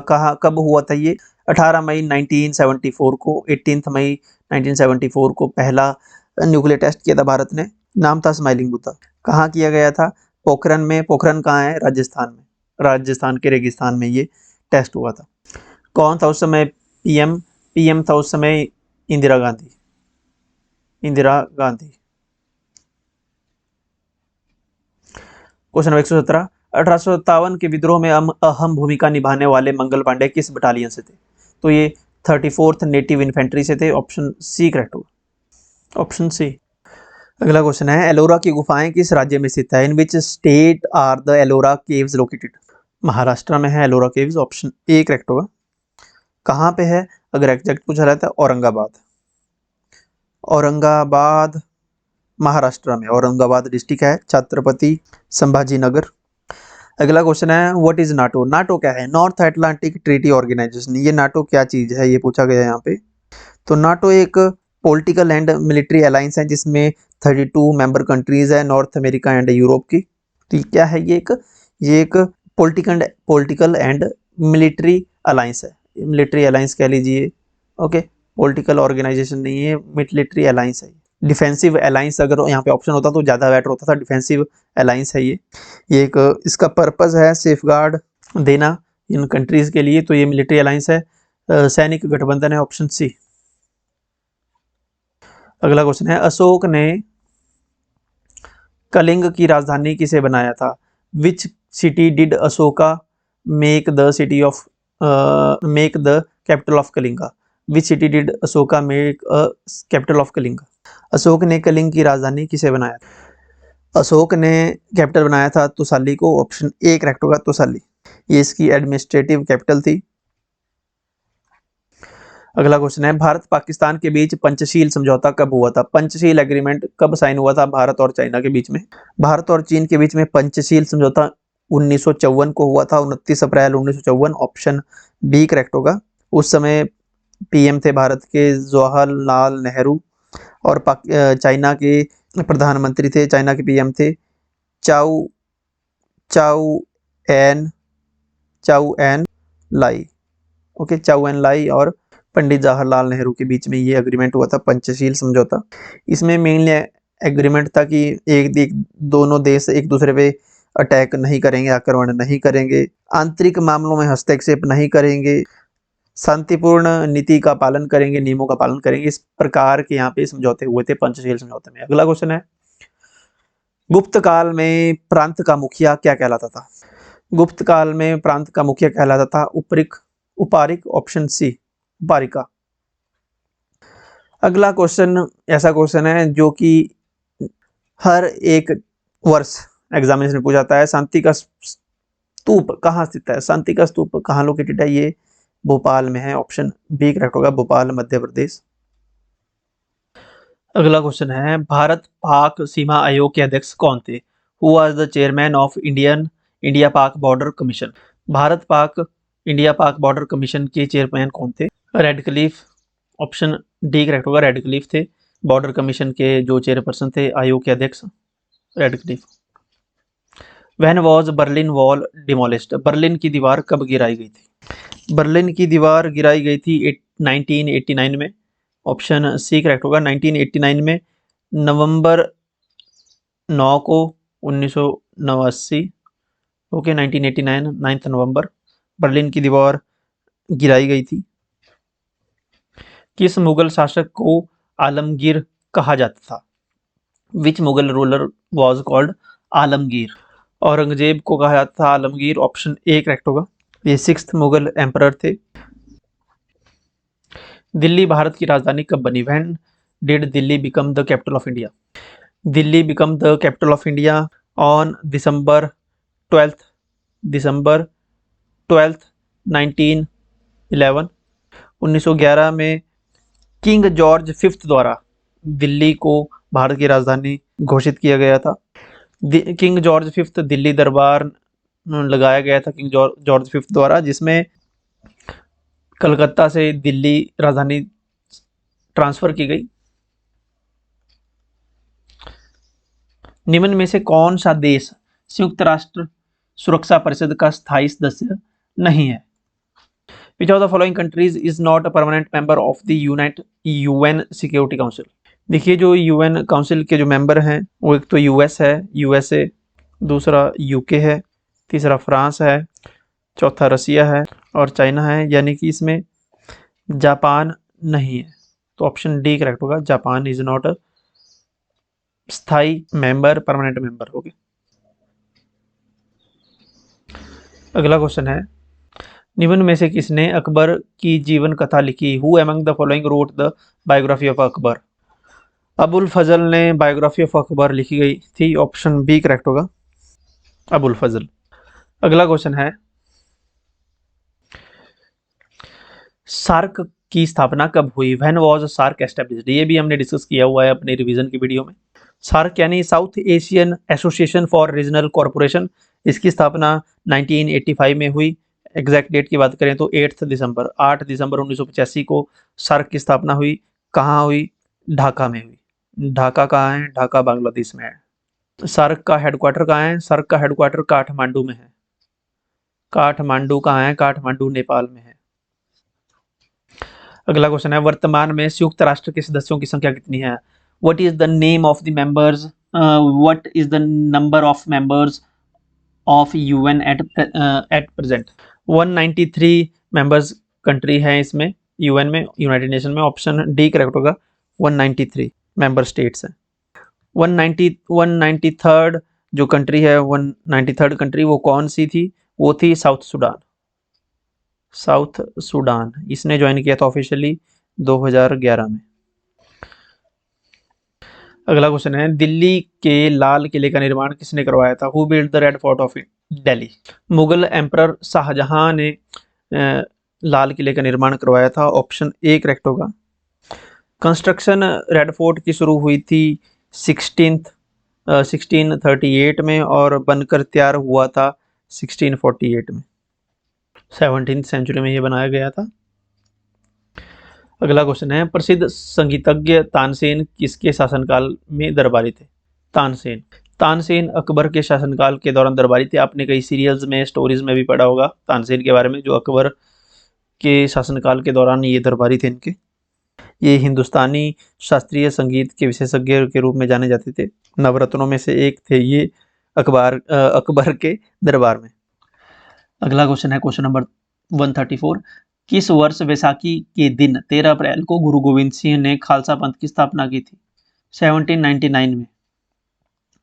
कहाँ कब हुआ था ये? 18 मई 1974 को, 18 मई 1974 को पहला न्यूक्लियर टेस्ट किया था भारत ने, नाम था स्माइलिंग बुद्धा। कहाँ किया गया था? पोखरण में। पोखरण कहाँ है? राजस्थान में, राजस्थान के रेगिस्तान में ये टेस्ट हुआ था। कौन था उस समय पीएम? पीएम था उस समय इंदिरा गांधी। क्वेश्चन नंबर 117, 1857 के विद्रोह में अहम भूमिका निभाने वाले मंगल पांडे किस बटालियन से थे? तो ये 34th नेटिव इन्फेंट्री से थे। ऑप्शन सी करेक्ट होगा, ऑप्शन सी। अगला क्वेश्चन है, एलोरा की गुफाएं किस राज्य में स्थित है? In which state are the Ellora caves located? Maharashtra में है Ellora caves. Option A correct होगा। कहाँ पे है? अगर एग्जैक्ट पूछा रहता है, औरंगाबाद महाराष्ट्र में, औरंगाबाद डिस्ट्रिक्ट है, छत्रपति संभाजी नगर। अगला क्वेश्चन है, व्हाट इज नाटो? नाटो क्या है? North Atlantic Treaty Organization. ये नाटो क्या चीज है, ये पूछा गया है यहाँ पे। तो नाटो एक पॉलिटिकल एंड मिलिट्री अलायंस है जिसमें 32 मेंबर कंट्रीज है, नॉर्थ अमेरिका एंड यूरोप की। तो क्या है ये? एक पॉलिटिकल एंड मिलिट्री अलायंस है, मिलिट्री अलायंस कह लीजिए। ओके, पॉलिटिकल ऑर्गेनाइजेशन नहीं है, मिलिट्री अलायंस है। डिफेंसिव अलायंस अगर यहाँ पे ऑप्शन होता तो ज़्यादा बेटर होता था। डिफेंसिव अलायंस है ये एक, इसका पर्पस है सेफ गार्ड देना इन कंट्रीज के लिए। तो ये मिलिट्री अलायंस है, सैनिक गठबंधन है। Option C. अगला क्वेश्चन है, अशोक ने कलिंग की राजधानी किसे बनाया था? Which city did Ashoka make the capital of Kalinga? Which city did Ashoka make a capital of Kalinga? Ashok ने कलिंग की राजधानी किसे बनाया था? अशोक ने कैपिटल बनाया था तुसाली को। ऑप्शन ए करेक्ट होगा, तुसाली। ये इसकी एडमिनिस्ट्रेटिव कैपिटल थी। अगला क्वेश्चन है, भारत पाकिस्तान के बीच पंचशील समझौता कब हुआ था? पंचशील एग्रीमेंट कब साइन हुआ था भारत और चाइना के बीच में? भारत और चीन के बीच में पंचशील समझौता 1954 को हुआ था, 29 अप्रैल 1954। ऑप्शन बी करेक्ट होगा। उस समय पीएम थे भारत के जवाहरलाल नेहरू, और चाइना के प्रधानमंत्री थे, चाइना के पीएम थे चाउ एन लाई। ओके, चाउ एन लाई और पंडित जवाहरलाल नेहरू के बीच में ये एग्रीमेंट हुआ था, पंचशील समझौता। इसमें मेनली एग्रीमेंट था कि दोनों देश एक दूसरे पे अटैक नहीं करेंगे, आक्रमण नहीं करेंगे, आंतरिक मामलों में हस्तक्षेप नहीं करेंगे, शांतिपूर्ण नीति का पालन करेंगे, नियमों का पालन करेंगे। इस प्रकार के यहाँ पे समझौते हुए थे पंचशील समझौते में। अगला क्वेश्चन है, गुप्त काल में प्रांत का मुखिया क्या कहलाता था? गुप्त काल में प्रांत का मुखिया कहलाता था उपारिक। Option C, उपारिका। अगला क्वेश्चन ऐसा क्वेश्चन है जो कि हर एक वर्ष एग्जामिनेशन में पूछा जाता है, शांति का स्तूप कहाँ स्थित है? शांति का स्तूप कहाँ लोकेटेड है? ये भोपाल में है। ऑप्शन बी करेक्ट होगा, भोपाल मध्य प्रदेश। अगला क्वेश्चन है, भारत पाक सीमा आयोग के अध्यक्ष कौन थे? Who was the chairman of India Pak border commission? Bharat Pak India Pak border commission के चेयरमैन कौन थे? रेडक्लिफ। ऑप्शन डी करेक्ट होगा, रेडक्लिफ थे बॉर्डर कमीशन के जो चेयरपर्सन थे, आयोग के अध्यक्ष Radcliffe. When was Berlin wall demolished? Berlin की दीवार कब गिराई गई थी? बर्लिन की दीवार गिराई गई थी 1989 में। ऑप्शन सी करेक्ट होगा, 1989 में नवंबर 9 को 1989, ओके 1989 9 नवंबर बर्लिन की दीवार गिराई गई थी। किस मुगल शासक को आलमगीर कहा जाता था? Which Mughal ruler was called Alamgir? Aurangzeb को कहा जाता था आलमगीर, ऑप्शन ए करेक्ट होगा। ये 6th मुगल एम्परर थे। दिल्ली भारत की राजधानी कब बनी? When did Delhi become the capital of India? Delhi become the capital of India on December 12th, December 12th 1911। 1911 में किंग जॉर्ज फिफ्थ द्वारा दिल्ली को भारत की राजधानी घोषित किया गया था। किंग जॉर्ज फिफ्थ दिल्ली दरबार लगाया गया था किंग जॉर्ज फिफ्थ द्वारा, जिसमें कलकत्ता से दिल्ली राजधानी ट्रांसफर की गई। निम्न में से कौन सा देश संयुक्त राष्ट्र सुरक्षा परिषद का स्थायी सदस्य नहीं है? Which of the following countries is not a permanent member of the UN security council? देखिए जो यूएन काउंसिल के जो मेंबर हैं वो एक तो यूएस है, यूएसए, दूसरा यूके है, तीसरा फ्रांस है, चौथा रसिया है और चाइना है, यानी कि इसमें जापान नहीं है। तो ऑप्शन डी करेक्ट होगा, जापान इज नॉट अ स्थायी मेंबर, परमानेंट मेंबर। ओके, अगला क्वेश्चन है, निम्न में से किसने अकबर की जीवन कथा लिखी? Who among the following wrote the biography of Akbar? Abul Fazal ने बायोग्राफी ऑफ अकबर लिखी गई थी, ऑप्शन बी करेक्ट होगा, अबुल फजल। अगला क्वेश्चन है, सार्क की स्थापना कब हुई? When was SAARC established? ये भी हमने डिस्कस किया हुआ है अपने रिवीजन की वीडियो में। सार्क यानी south Asian association for regional corporation, इसकी स्थापना 1985 में हुई। एग्जैक्ट डेट की बात करें तो 8 दिसंबर 1985 को सार्क की स्थापना हुई। कहाँ हुई? ढाका में हुई। ढाका कहाँ है? ढाका बांग्लादेश में है। सार्क का हेडक्वार्टर कहाँ है? सार्क का हेडक्वार्टर काठमांडू में है। काठमांडू कहाँ है? काठमांडू नेपाल में है। अगला क्वेश्चन है, वर्तमान में संयुक्त राष्ट्र के सदस्यों की संख्या कितनी है? What is the name of the members, what is the number of members of UN at present? 193 members country हैं इसमें, यूएन में, यूनाइटेड नेशन में। ऑप्शन डी करेक्ट होगा, 193 मेंबर स्टेट्स हैं। 193rd जो कंट्री है, 193rd कंट्री वो कौन सी थी? वो थी साउथ सूडान। साउथ सूडान, इसने ज्वाइन किया था ऑफिशियली 2011 में। अगला क्वेश्चन है, दिल्ली के लाल किले का निर्माण किसने करवाया था? Who build the Red Fort of Delhi? Mughal emperor Shah Jahan ने लाल किले का निर्माण करवाया था, ऑप्शन ए करेक्ट होगा। कंस्ट्रक्शन रेड फोर्ट की शुरू हुई थी 1638 में और बनकर तैयार हुआ था 1648 में। 17th सेंचुरी में ये बनाया गया था। अगला क्वेश्चन है, प्रसिद्ध संगीतज्ञ तानसेन किसके शासनकाल में दरबारी थे? तानसेन अकबर के शासनकाल के दौरान दरबारी थे। आपने कई सीरियल्स में, स्टोरीज में भी पढ़ा होगा तानसेन के बारे में, जो अकबर के शासनकाल के दौरान ये दरबारी थे इनके। ये हिंदुस्तानी शास्त्रीय संगीत के विशेषज्ञ के रूप में जाने जाते थे। नवरत्नों में से एक थे ये अकबर के दरबार में। अगला क्वेश्चन है, क्वेश्चन नंबर 134, किस वर्ष वैसाखी के दिन 13 अप्रैल को गुरु गोविंद सिंह ने खालसा पंथ की स्थापना की थी? 1799 में,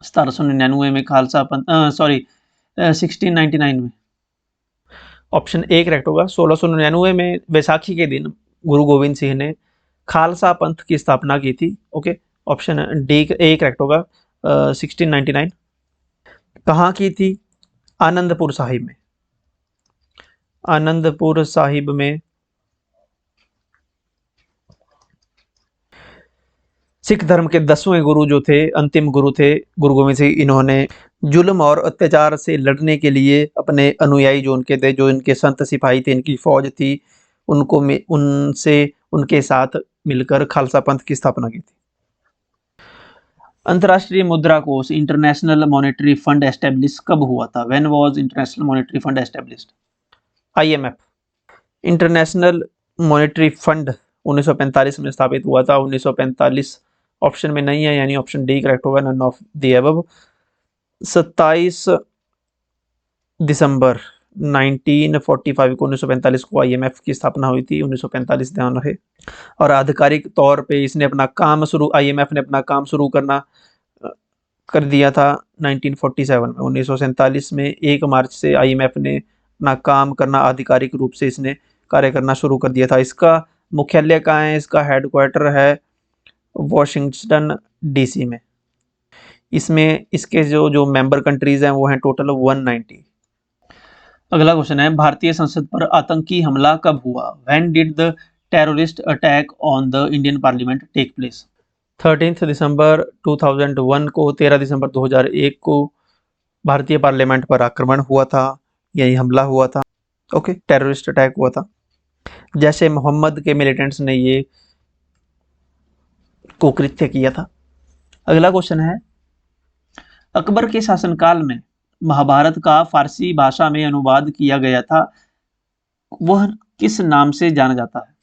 1799 में खालसा पंथ, 1699 में। ऑप्शन ए करेक्ट होगा, 1699 में वैसाखी के दिन गुरु गोविंद सिंह ने खालसा पंथ की स्थापना की थी। Okay, option D A correct होगा, 1699। कहाँ की थी? आनंदपुर साहिब में। आनंदपुर साहिब में सिख धर्म के 10वें गुरु जो थे, अंतिम गुरु थे गुरु गोविंद सिंह, इन्होंने जुल्म और अत्याचार से लड़ने के लिए अपने अनुयायी जो उनके थे, जो इनके संत सिपाही थे, इनकी फौज थी, उनके साथ मिलकर खालसा पंथ की स्थापना की थी। अंतर्राष्ट्रीय मुद्रा कोष इंटरनेशनल मॉनेटरी फंड एस्टेब्लिश कब हुआ था? When was international monetary fund established? IMF, international monetary fund 1945 में स्थापित हुआ था। 1945 ऑप्शन में नहीं है, यानी ऑप्शन डी करेक्ट होगा, नन ऑफ द अबव। 27 दिसंबर 1945 को 1945 को IMF की स्थापना हुई थी, 1945 ध्यान रहे। और आधिकारिक तौर पे इसने अपना काम शुरू IMF ने अपना काम शुरू कर दिया था 1947 में। 1947 में 1 मार्च से IMF ने अपना काम करना आधिकारिक रूप से इसने कार्य करना शुरू कर दिया था। इसका मुख्यालय कहाँ है? इसका हेडक्वार्टर है वॉशिंगटन DC में। इसमें इसके जो मेंबर कंट्रीज हैं वो हैं टोटल 190। अगला क्वेश्चन है, भारतीय संसद पर आतंकी हमला कब हुआ? When did the terrorist attack on the Indian parliament take place? 13 दिसंबर 2001 को, 13 दिसंबर 2001 को भारतीय पार्लियामेंट पर आक्रमण हुआ था, यही हमला हुआ था। ओके, टेररिस्ट अटैक हुआ था। जैसे मोहम्मद के मिलिटेंट्स ने ये कुकृत्य किया था। अगला क्वेश्चन है, अकबर के शासनकाल में महाभारत का फारसी भाषा में अनुवाद किया गया था, वह किस नाम से जाना जाता है?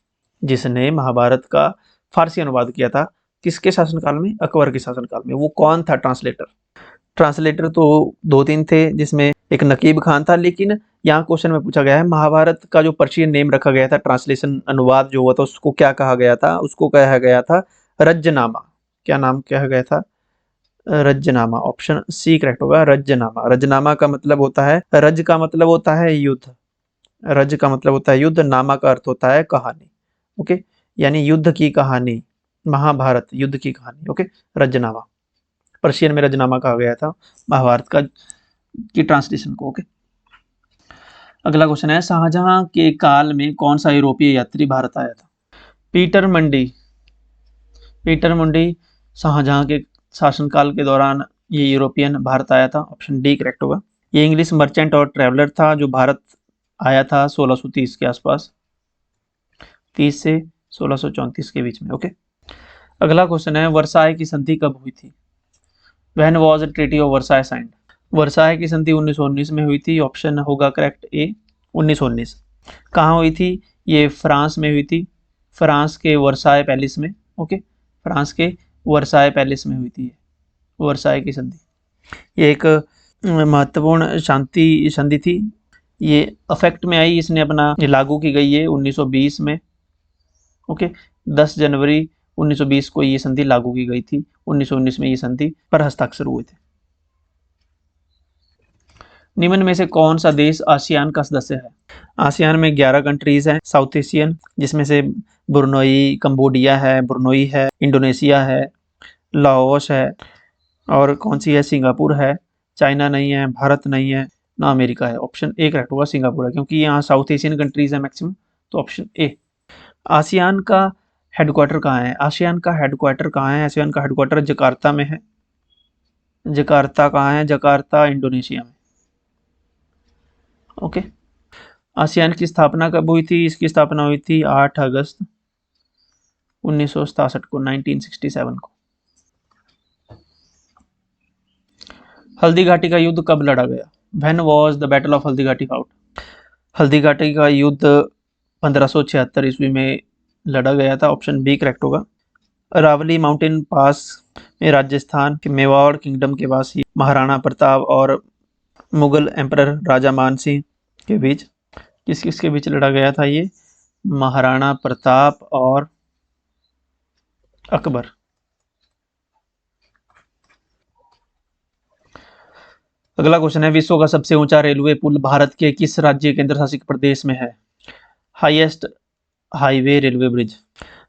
जिसने महाभारत का फारसी अनुवाद किया था, किसके शासनकाल में? अकबर के शासनकाल में। वो कौन था ट्रांसलेटर? ट्रांसलेटर तो 2-3 थे, जिसमें एक नकीब खान था, लेकिन यहाँ क्वेश्चन में पूछा गया है महाभारत का जो पर्शियन नेम रखा गया था, ट्रांसलेशन अनुवाद जो हुआ था, उसको क्या कहा गया था? उसको कहा गया था रज्जनामा। क्या नाम कहा गया था? रज्जनामा। ऑप्शन सी करेक्ट होगा, रज्जनामा। रज्जनामा का मतलब होता है, रज का मतलब होता है युद्ध, रज का मतलब होता है युद्ध, नामा का अर्थ होता है कहानी। ओके, यानी युद्ध की कहानी, महाभारत युद्ध की कहानी। ओके, रज्जनामा, पर्शियन में रज्जनामा कहा गया था महाभारत का की ट्रांसलेशन को। ओके, अगला क्वेश्चन है, शाहजहां के काल में कौन सा यूरोपीय यात्री भारत आया था? पीटर मंडी। पीटर मंडी शाहजहां के शासनकाल के दौरान ये यूरोपियन भारत आया था। ऑप्शन डी करेक्ट होगा। ये इंग्लिश मर्चेंट और ट्रैवलर था जो भारत आया था 1630 के आसपास, 30 से 1634 के बीच में। ओके, अगला क्वेश्चन है, वर्साय की संधि कब हुई थी? When was the treaty of Versailles signed? Versailles की संधि 1919 में हुई थी। ऑप्शन होगा करेक्ट ए, 1919। कहाँ हुई थी? ये फ्रांस में हुई थी, फ्रांस के वर्साय पैलेस में। ओके, फ्रांस के वर्साय पैलेस में हुई थी वर्साय की संधि। ये एक महत्वपूर्ण शांति संधि थी। ये अफेक्ट में आई, इसने अपना लागू की गई है 1920 में। ओके, 10 जनवरी 1920 को ये संधि लागू की गई थी। 1919 में ये संधि पर हस्ताक्षर हुए थे। निम्न में से कौन सा देश आसियान का सदस्य है? आसियान में 11 कंट्रीज हैं साउथ एशियन, जिसमें से ब्रुनोई, कंबोडिया है, ब्रुनोई है, इंडोनेशिया है, लाओस है, और कौन सी है? सिंगापुर है। चाइना नहीं है, भारत नहीं है, ना अमेरिका है। ऑप्शन ए करेक्ट होगा, सिंगापुर है, क्योंकि यहाँ साउथ एशियन कंट्रीज है मैक्सिमम, तो ऑप्शन ए। आसियान का हेडक्वार्टर कहाँ है? आसियान का हेडक्वार्टर कहाँ है? आसियान का हेडक्वार्टर जकार्ता में है। जकार्ता कहाँ है? जकार्ता इंडोनेशिया में। ओके, आसियान की स्थापना कब हुई थी? इसकी स्थापना हुई थी 8 अगस्त 1967 को, 1967 को। हल्दी घाटी का युद्ध कब लड़ा गया? When was the battle of Haldi Ghati fought? Haldi Ghati का युद्ध 1576 ईस्वी में लड़ा गया था। ऑप्शन बी करेक्ट होगा। अरावली माउंटेन पास में राजस्थान के मेवाड़ किंगडम के वासी महाराणा प्रताप और मुगल एम्परर राजा मानसिंह के बीच, किसके बीच लड़ा गया था ये? महाराणा प्रताप और अकबर। अगला क्वेश्चन है, विश्व का सबसे ऊंचा रेलवे पुल भारत के किस राज्य केंद्र शासित प्रदेश में है? Highest highway railway bridge.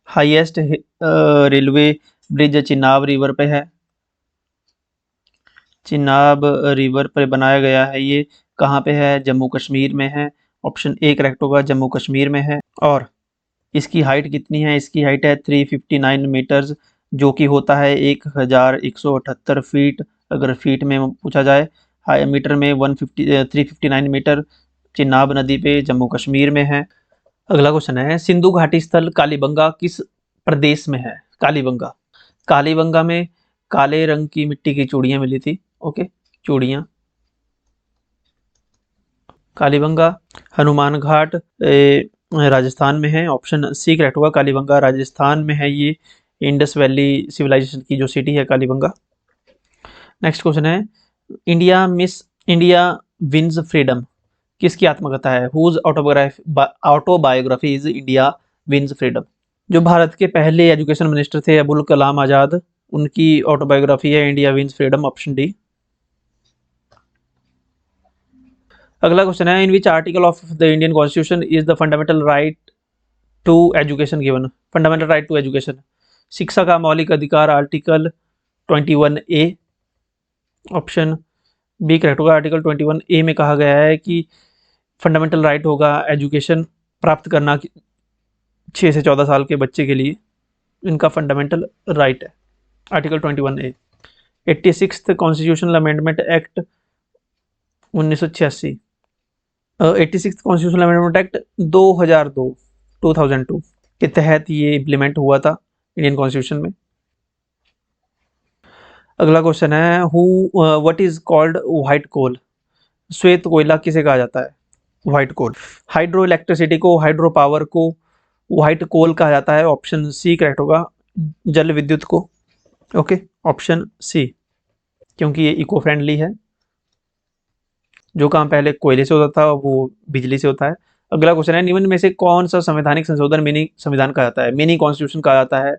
Highest railway bridge Chenab river पे है, चिनाब रिवर पर बनाया गया है। ये कहाँ पे है? जम्मू कश्मीर में है। ऑप्शन ए करेक्ट होगा, जम्मू कश्मीर में है। और इसकी हाइट कितनी है? इसकी हाइट है 359 मीटर्स, जो कि होता है 1178 फीट। अगर फीट में पूछा जाए, मीटर में 359 मीटर। चिनाब नदी पे जम्मू कश्मीर में है। अगला क्वेश्चन है, सिंधु घाटी स्थल कालीबंगा किस प्रदेश में है? कालीबंगा, कालीबंगा में काले रंग की मिट्टी की चूड़ियां मिली थी। ओके, चूड़ियां। कालीबंगा हनुमान घाट राजस्थान में है। ऑप्शन सी करेक्ट होगा, कालीबंगा राजस्थान में है। ये इंडस वैली सिविलाइजेशन की जो सिटी है कालीबंगा। नेक्स्ट क्वेश्चन है, इंडिया विंस फ्रीडम किसकी आत्मकथा है? Whose autobiography is India wins Freedom? जो भारत के पहले एजुकेशन मिनिस्टर थे अबुल कलाम आजाद, उनकी ऑटोबायोग्राफी है India wins freedom, option D. अगला क्वेश्चन है, in which article of the Indian constitution is the fundamental right to education given? Fundamental right to education, शिक्षा का मौलिक अधिकार, article 21A, option B correct होगा। आर्टिकल 21A में कहा गया है कि फंडामेंटल राइट होगा एजुकेशन प्राप्त करना 6 से 14 साल के बच्चे के लिए, इनका फंडामेंटल राइट है article 21A। 86th constitutional amendment act 1986, 86th constitutional amendment act 2002 के तहत ये इम्प्लीमेंट हुआ था इंडियन कॉन्स्टिट्यूशन में। अगला क्वेश्चन है, व्हाट इज कॉल्ड व्हाइट कोल? श्वेत कोयला किसे कहा जाता है? व्हाइट कोल। हाइड्रो इलेक्ट्रिसिटी को, हाइड्रो पावर को व्हाइट कोल कहा जाता है, ऑप्शन सी करेक्ट होगा। जल विद्युत को, ओके, ऑप्शन सी, क्योंकि ये इको फ्रेंडली है। जो काम पहले कोयले से होता था वो बिजली से होता है। अगला क्वेश्चन है, निम्न में से कौन सा संवैधानिक संशोधन मिनी संविधान कहा जाता है? मिनी कॉन्स्टिट्यूशन कहा जाता है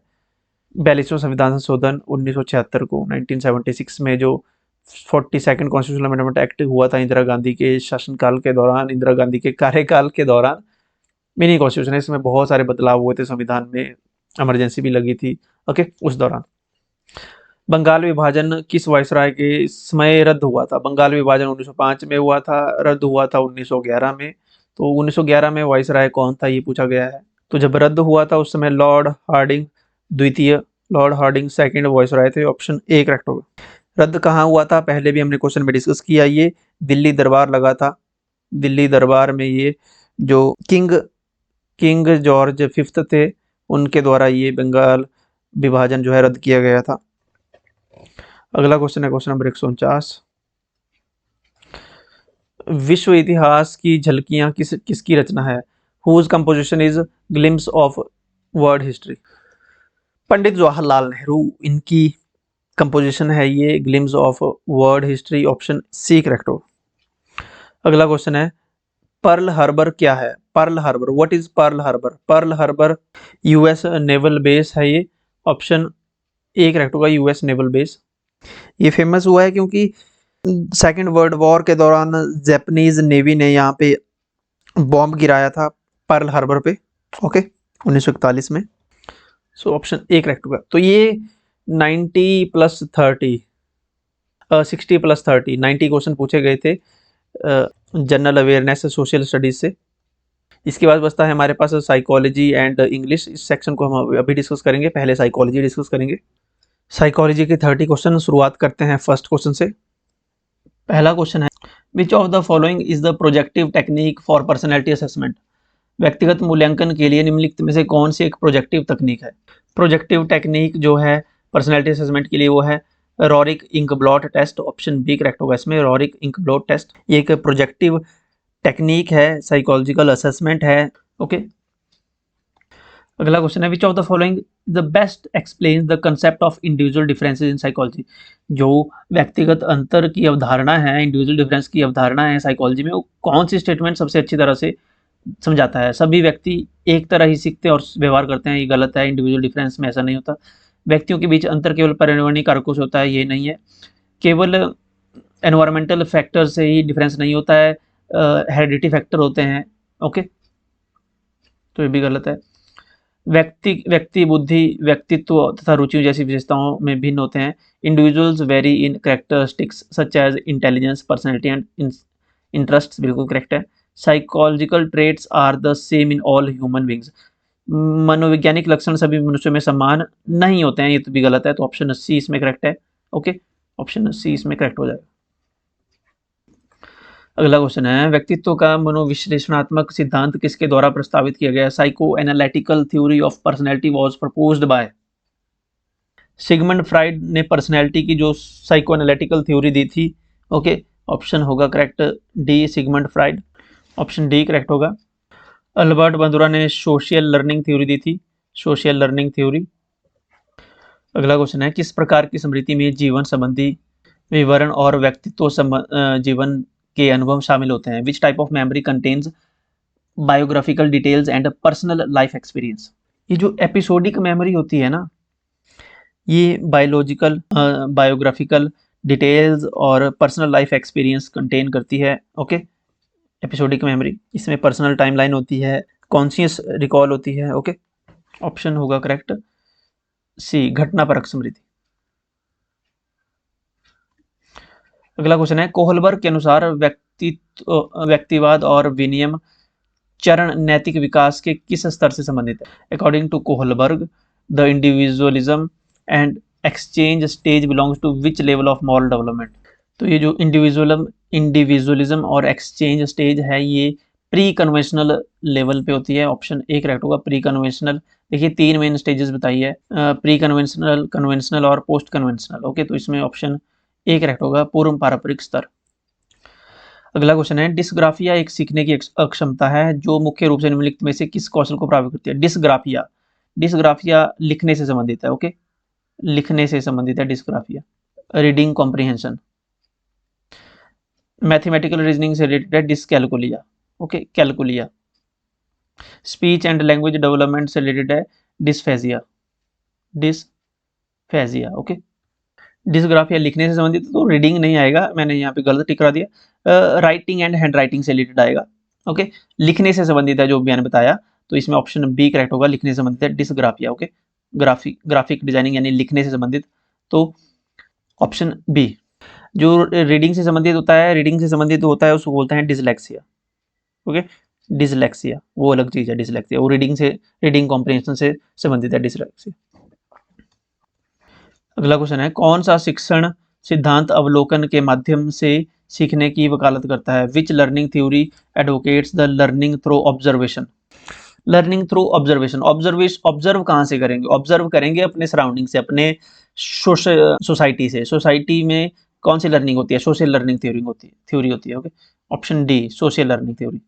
42वां संविधान संशोधन 1976 को, 1976 में जो 42nd कॉन्स्टिट्यूशनल अमेंडमेंट एक्ट हुआ था इंदिरा गांधी के शासनकाल के दौरान, इंदिरा गांधी के कार्यकाल के दौरान मिनी कॉन्स्टिट्यूशन है। इसमें बहुत सारे बदलाव हुए थे संविधान में, इमरजेंसी भी लगी थी, ओके, उस दौरान। बंगाल विभाजन किस वायसराय के समय रद्द हुआ था? बंगाल विभाजन 1905 में हुआ था, रद्द हुआ था 1911 में। तो 1911 में वायसराय कौन था ये पूछा गया है। तो जब रद्द हुआ था उस समय लॉर्ड हार्डिंग द्वितीय, लॉर्ड हार्डिंग सेकंड वायसराय थे, ऑप्शन ए करेक्ट होगा। रद्द कहाँ हुआ था? पहले भी हमने क्वेश्चन में डिस्कस किया, ये दिल्ली दरबार लगा था। दिल्ली दरबार में ये जो किंग जॉर्ज फिफ्थ थे उनके द्वारा ये बंगाल विभाजन जो है रद्द किया गया था। अगला क्वेश्चन है क्वेश्चन नंबर 149, विश्व इतिहास की झलकियां किसकी रचना है? Whose composition is glimpses of world history? Pandit Jawaharlal Nehru, इनकी कंपोजिशन है ये glimpses of world history, option C correct हो। अगला क्वेश्चन है, पर्ल हार्बर क्या है? Pearl Harbor, what is Pearl Harbor? Pearl Harbor US naval base है ये, ऑप्शन ए करेक्ट होगा, यूएस नेवल बेस। ये फेमस हुआ है क्योंकि सेकेंड वर्ल्ड वॉर के दौरान जापानीज नेवी ने यहाँ पे बॉम्ब गिराया था पर्ल हार्बर पे, ओके, 1941 में। सो ऑप्शन ए करेक्ट होगा। तो ये 90 + 30 60 + 30 90 क्वेश्चन पूछे गए थे जनरल अवेयरनेस सोशल स्टडीज से। इसके बाद बचता है हमारे पास साइकोलॉजी एंड इंग्लिश। इस सेक्शन को हम अभी डिस्कस करेंगे, पहले साइकोलॉजी डिस्कस करेंगे। साइकोलॉजी के 30 क्वेश्चन, शुरुआत करते हैं फर्स्ट क्वेश्चन से। पहला क्वेश्चन है, which of the following is the projective technique for personality assessment? व्यक्तिगत मूल्यांकन के लिए निम्नलिखित में से कौन सी एक प्रोजेक्टिव तकनीक है? प्रोजेक्टिव टेक्निक जो है पर्सनैलिटी असेसमेंट के लिए वो है Rorschach ink blot test, option B correct होगा इसमें, रोरिक इंक ब्लॉट टेस्ट। ये एक प्रोजेक्टिव टेक्निक है, साइकोलॉजिकल असेसमेंट है, ओके। अगला क्वेश्चन है, which of the following the best explains the concept of individual differences in psychology? जो व्यक्तिगत अंतर की अवधारणा है, इंडिविजुअल डिफरेंस की अवधारणा है साइकोलॉजी में, वो कौन सी स्टेटमेंट सबसे अच्छी तरह से समझाता है? सभी व्यक्ति एक तरह ही सीखते और व्यवहार करते हैं, ये गलत है। इंडिविजुअल डिफरेंस में ऐसा नहीं होता। व्यक्तियों के बीच अंतर केवल पर्यावरणीय कारकों से होता है, ये नहीं है। केवल एनवायरमेंटल फैक्टर से ही डिफरेंस नहीं होता है, हेरिडिटी फैक्टर होते हैं, ओके, तो ये भी गलत है। व्यक्ति बुद्धि, व्यक्तित्व तथा रुचियों जैसी विशेषताओं में भिन्न होते हैं। Individuals vary in characteristics such as intelligence, personality and interest, बिल्कुल करेक्ट है। Psychological traits are the same in all human beings, मनोवैज्ञानिक लक्षण सभी मनुष्यों में समान नहीं होते हैं, ये तो भी गलत है। तो ऑप्शन सी इसमें करेक्ट है, ओके, ऑप्शन सी इसमें करेक्ट हो जाएगा। अगला क्वेश्चन है, व्यक्तित्व का मनोविश्लेषणात्मक सिद्धांत किसके द्वारा प्रस्तावित किया गया? Psycho analytical theory of personality was proposed by? Sigmund Freud ने पर्सनैलिटी की जो साइको एनालिटिकल थ्योरी दी थी, ओके, ऑप्शन होगा correct D, Sigmund Freud, option D correct होगा। अल्बर्ट बंदुरा ने सोशल लर्निंग थ्योरी दी थी, सोशल लर्निंग थ्योरी। अगला क्वेश्चन है, किस प्रकार की स्मृति में जीवन संबंधी विवरण और व्यक्तित्व जीवन के अनुभव शामिल होते हैं। विच type of memory contains biographical details and personal life experience. ये जो एपिसोडिक मेमोरी होती है ना, ये बायोग्राफिकल डिटेल्स और पर्सनल लाइफ एक्सपीरियंस कंटेन करती है। ओके, एपिसोडिक मेमोरी, इसमें पर्सनल टाइमलाइन होती है, कॉन्शियस रिकॉल होती है। ओके, ऑप्शन होगा करेक्ट सी, घटनापरक स्मृति। अगला क्वेश्चन है, कोहलबर्ग के अनुसार व्यक्तिवाद और विनियम चरण नैतिक विकास के किस स्तर से संबंधित है? According to Kohlberg, the individualism and exchange stage belongs to which level of moral development. तो ये जो इंडिविजुअलिज्म और एक्सचेंज स्टेज है, ये प्री कन्वेंशनल लेवल पे होती है। ऑप्शन ए करेक्ट होगा, प्री कन्वेंशनल। देखिए 3 मेन स्टेजेस बताई है, प्री कन्वेंशनल, कन्वेंशनल और पोस्ट कन्वेंशनल। ओके, तो इसमें ऑप्शन ए करेक्ट होगा, पूर्व पारंपरिक स्तर। अगला क्वेश्चन है, डिस्ग्राफिया एक सीखने की अक्षमता है जो मुख्य रूप से निम्नलिखित में से किस कौशल को प्रभावित करती है? डिस्ग्राफिया लिखने से संबंधित है। ओके, लिखने से संबंधित है dysgraphia. Reading comprehension. Mathematical reasoning से रिलेटेड है dyscalculia. Okay, कैलकुलिया। Speech and language development से रिलेटेड है डिस्फेजिया। ओके, डिस्ग्राफिया लिखने से संबंधित तो रीडिंग नहीं आएगा, मैंने यहाँ पे गलत टिक करा दिया। राइटिंग एंड हैंड राइटिंग से रिलेटेड आएगा। ओके, लिखने से संबंधित है जो मैंने बताया, तो इसमें ऑप्शन बी करेक्ट होगा, लिखने से संबंधित है डिस्ग्राफिया। ओके, ग्राफिक डिजाइनिंग यानी लिखने से संबंधित, तो ऑप्शन बी। जो रीडिंग से संबंधित होता है उसको बोलते हैं डिसलेक्सिया। ओके, डिसलेक्सिया वो अलग चीज है, डिसलेक्सिया वो रीडिंग कॉम्प्रिहेंशन से संबंधित है डिसलेक्सिया। अगला क्वेश्चन है, कौन सा शिक्षण सिद्धांत अवलोकन के माध्यम से सीखने की वकालत करता है? Which learning theory advocates the learning through observation. Learning through observation, observe कहाँ से करेंगे? ऑब्जर्व करेंगे अपने सराउंडिंग से, अपने सोसाइटी से। सोसाइटी में कौन सी लर्निंग होती है? सोशल लर्निंग थ्योरी होती है। Okay, option D, social learning theory.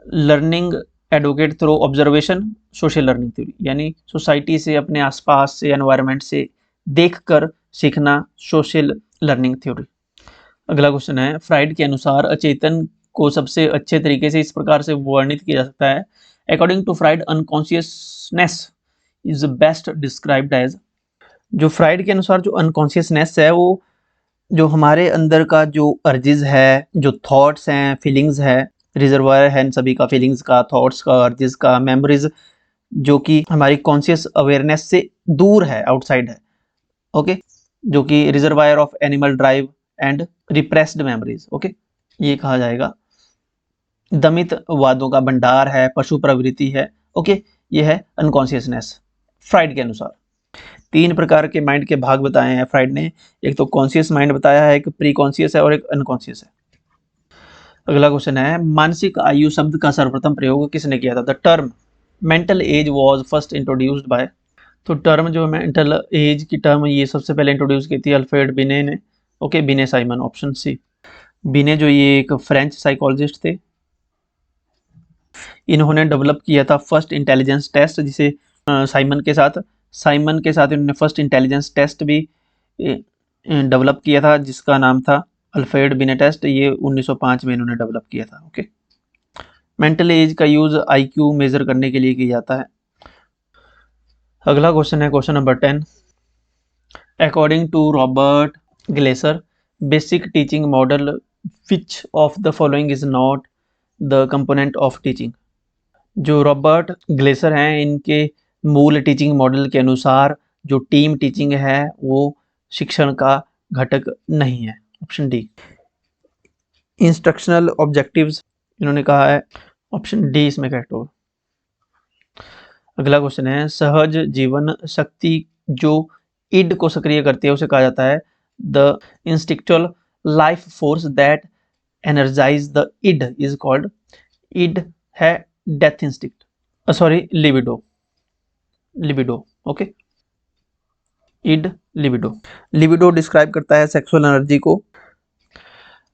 Learning advocate through observation, social learning theory, यानी सोसाइटी से, अपने आसपास से, एनवायरनमेंट से देखकर सीखना, सोशल लर्निंग थ्योरी। अगला क्वेश्चन है, फ्राइड के अनुसार अचेतन को सबसे अच्छे तरीके से इस प्रकार से वर्णित किया जा सकता है। According to Freud, unconsciousness is best described as. जो फ्राइड के अनुसार जो अनकॉन्शियसनेस है, वो जो हमारे अंदर का जो अर्जिज है, जो थॉट्स हैं, फीलिंग्स है, रिजर्वायर है इन सभी का, फीलिंग्स का, थॉट्स का, अर्जिज का, मेमोरीज, जो कि हमारी कॉन्शियस अवेयरनेस से दूर है, आउटसाइड है। ओके, जो कि reservoir of animal drive and repressed memories. Okay, ये कहा जाएगा दमित वादों का भंडार है, पशु प्रवृत्ति है। ओके, ये है अनकॉन्शियसनेस फ्राइड के अनुसार। 3 प्रकार के माइंड के भाग बताए हैं फ्राइड ने, एक तो कॉन्शियस माइंड बताया है, एक प्री कॉन्शियस है और एक अनकॉन्शियस है। अगला क्वेश्चन है, मानसिक आयु शब्द का सर्वप्रथम प्रयोग किसने किया था? The term mental as was first introduced by. तो टर्म जो मेंटल एज की टर्म, ये सबसे पहले इंट्रोड्यूस की थी अल्फ्रेड बिने ने। ओके, बिने साइमन, ऑप्शन सी। बिने जो ये एक फ्रेंच साइकोलॉजिस्ट थे, इन्होंने डेवलप किया था फर्स्ट इंटेलिजेंस टेस्ट, जिसे साइमन के साथ इन्होंने फर्स्ट इंटेलिजेंस टेस्ट भी डेवलप किया था, जिसका नाम था अल्फ्रेड बिने टेस्ट। ये 1905 में इन्होंने डेवलप किया था। ओके, मेंटल एज का यूज आईक्यू मेजर करने के लिए किया जाता है। अगला क्वेश्चन है question number 10। According to Robert Glaser, basic teaching model which of the following is not the component of teaching. जो रॉबर्ट ग्लेसर हैं, इनके मूल टीचिंग मॉडल के अनुसार जो टीम टीचिंग है वो शिक्षण का घटक नहीं है। Option D. इंस्ट्रक्शनल ऑब्जेक्टिव्स इन्होंने कहा है, ऑप्शन डी इसमें करेक्ट होगा। अगला क्वेश्चन है, सहज जीवन शक्ति जो इड को सक्रिय करती है उसे कहा जाता है the instinctual life force that energises the id is called. Id है death instinct, sorry libido. Okay, id libido describe करता है सेक्सुअल एनर्जी को।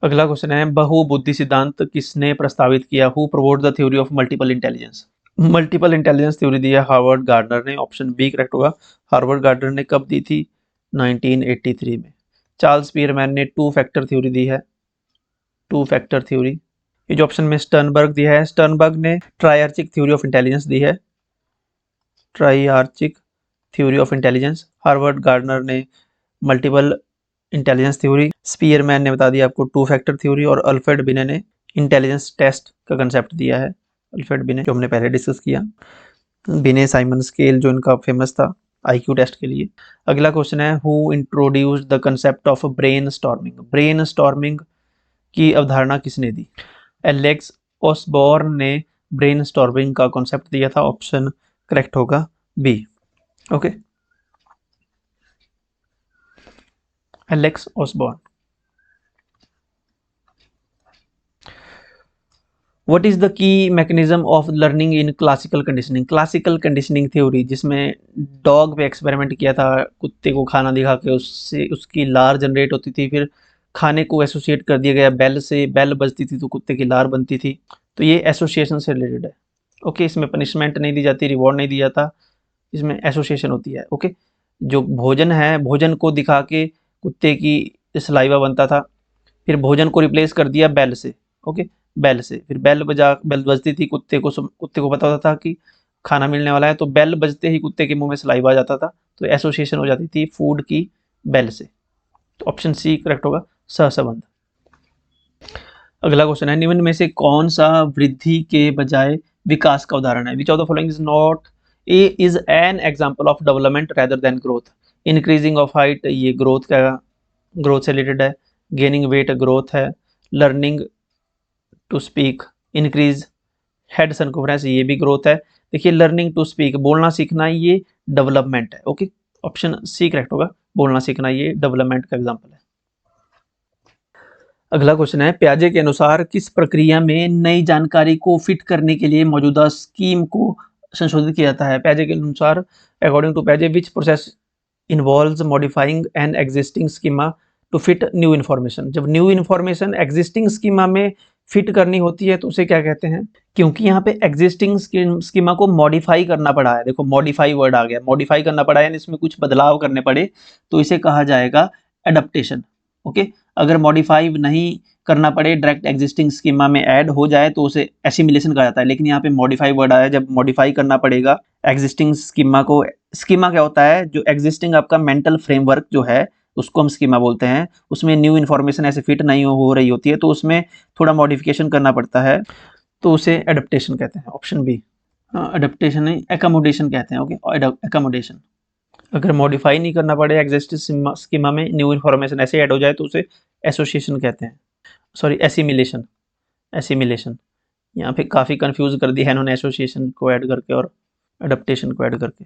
अगला क्वेश्चन है, बहुबुद्धि सिद्धांत किसने प्रस्तावित किया? Who proposed the theory of multiple intelligence. Multiple intelligence theory दी है हार्वर्ड गार्डनर ने, ऑप्शन बी करेक्ट होगा। हार्वर्ड गार्डनर ने कब दी थी? 1983 में। चार्ल्स स्पीयरमैन ने टू फैक्टर थ्योरी दी है, टू फैक्टर थ्योरी। ये जो ऑप्शन में स्टर्नबर्ग दिया है, स्टर्नबर्ग ने ट्राइआर्चिक थ्योरी ऑफ इंटेलिजेंस दी है, triarchic theory of intelligence. Harvard Gardner ने मल्टीपल इंटेलिजेंस थ्योरी, स्पीयरमैन ने बता दिया आपको टू फैक्टर थ्योरी, और अल्फ्रेड बिने ने इंटेलिजेंस टेस्ट का कंसेप्ट दिया है, अल्फ्रेड बिने जो हमने पहले डिस्कस किया। बिने साइमन स्केल जो इनका फेमस था आईक्यू टेस्ट के लिए। अगला क्वेश्चन है, who introduced the concept of brainstorming, brainstorming की अवधारणा किसने दी? एलेक्स ऑसबॉर्न ने ब्रेन स्टॉर्मिंग का कॉन्सेप्ट दिया था, ऑप्शन करेक्ट होगा B. Okay, Alex Osborn. What is the key mechanism of learning in classical conditioning, classical conditioning theory जिसमें डॉग पे एक्सपेरिमेंट किया था, कुत्ते को खाना दिखा के उससे उसकी लार जनरेट होती थी, फिर खाने को एसोसिएट कर दिया गया बेल से, बेल बजती थी तो कुत्ते की लार बनती थी, तो ये एसोसिएशन से रिलेटेड है। ओके, इसमें पनिशमेंट नहीं दी जाती, रिवॉर्ड नहीं दिया जाता, इसमें एसोसिएशन होती है। ओके, जो भोजन है, भोजन को दिखा के कुत्ते की सलाइवा बनता था, फिर भोजन को रिप्लेस कर दिया बेल से। ओके, बेल से, फिर बेल बजती थी, कुत्ते को पता होता था कि खाना मिलने वाला है, तो बेल बजते ही कुत्ते के मुंह में सलाइवा आ जाता था, तो एसोसिएशन हो जाती थी फूड की बेल से। तो ऑप्शन सी करेक्ट होगा, सहसंबंध। अगला क्वेश्चन है, निम्न में से कौन सा वृद्धि के बजाय विकास का उदाहरण है? Which of the following is not, a is an example of development rather than growth. Increasing of height, ये ग्रोथ से रिलेटेड है। गेनिंग वेट ग्रोथ है। Learning to speak increase head circumference, ये भी ग्रोथ है। देखिए, लर्निंग टू स्पीक, बोलना सीखना, ये डेवलपमेंट है। ओके, ऑप्शन सी करेक्ट होगा, बोलना सीखना ये डेवलपमेंट का एग्जांपल है। अगला क्वेश्चन है, प्याजे के अनुसार किस प्रक्रिया में नई जानकारी को फिट करने के लिए मौजूदा स्कीम को संशोधित किया जाता है? प्याजे के अनुसार, अकॉर्डिंग टू प्याजे, which process involves modifying an existing schema to fit new information. जब न्यू इन्फॉर्मेशन एग्जिस्टिंग स्कीमा में फिट करनी होती है तो उसे क्या कहते हैं? क्योंकि यहाँ पे एग्जिस्टिंग स्कीमा को मॉडिफाई करना पड़ा है, देखो मॉडिफाई वर्ड आ गया, मॉडिफाई करना पड़ा है, इसमें कुछ बदलाव करने पड़े, तो इसे कहा जाएगा एडप्टेशन। ओके, अगर मॉडिफाई नहीं करना पड़े, डायरेक्ट एग्जिस्टिंग स्कीमा में ऐड हो जाए तो उसे एसिमिलेशन कहा जाता है, लेकिन यहाँ पे मॉडिफाई वर्ड आया, जब मॉडिफाई करना पड़ेगा एग्जिस्टिंग स्कीमा को। स्कीमा क्या होता है? जो एग्जिस्टिंग आपका मेंटल फ्रेमवर्क जो है उसको हम स्कीमा बोलते हैं, उसमें न्यू इन्फॉर्मेशन ऐसे फिट नहीं हो रही होती है, तो उसमें थोड़ा मॉडिफिकेशन करना पड़ता है, तो उसे एडप्टेशन कहते हैं। ऑप्शन बी, एडप्टेशन नहीं, एकोमोडेशन कहते हैं। Okay, accommodation. अगर मॉडिफाई नहीं करना पड़े एग्जिस्टिंग स्कीमा में, न्यू इन्फॉर्मेशन ऐसे ऐड हो जाए तो उसे एसोसिएशन कहते हैं, सॉरी एसिमिलेशन, एसिमिलेशन। यहाँ पे काफ़ी कंफ्यूज कर दिया है इन्होंने एसोसिएशन को ऐड करके और एडप्टेशन को ऐड करके।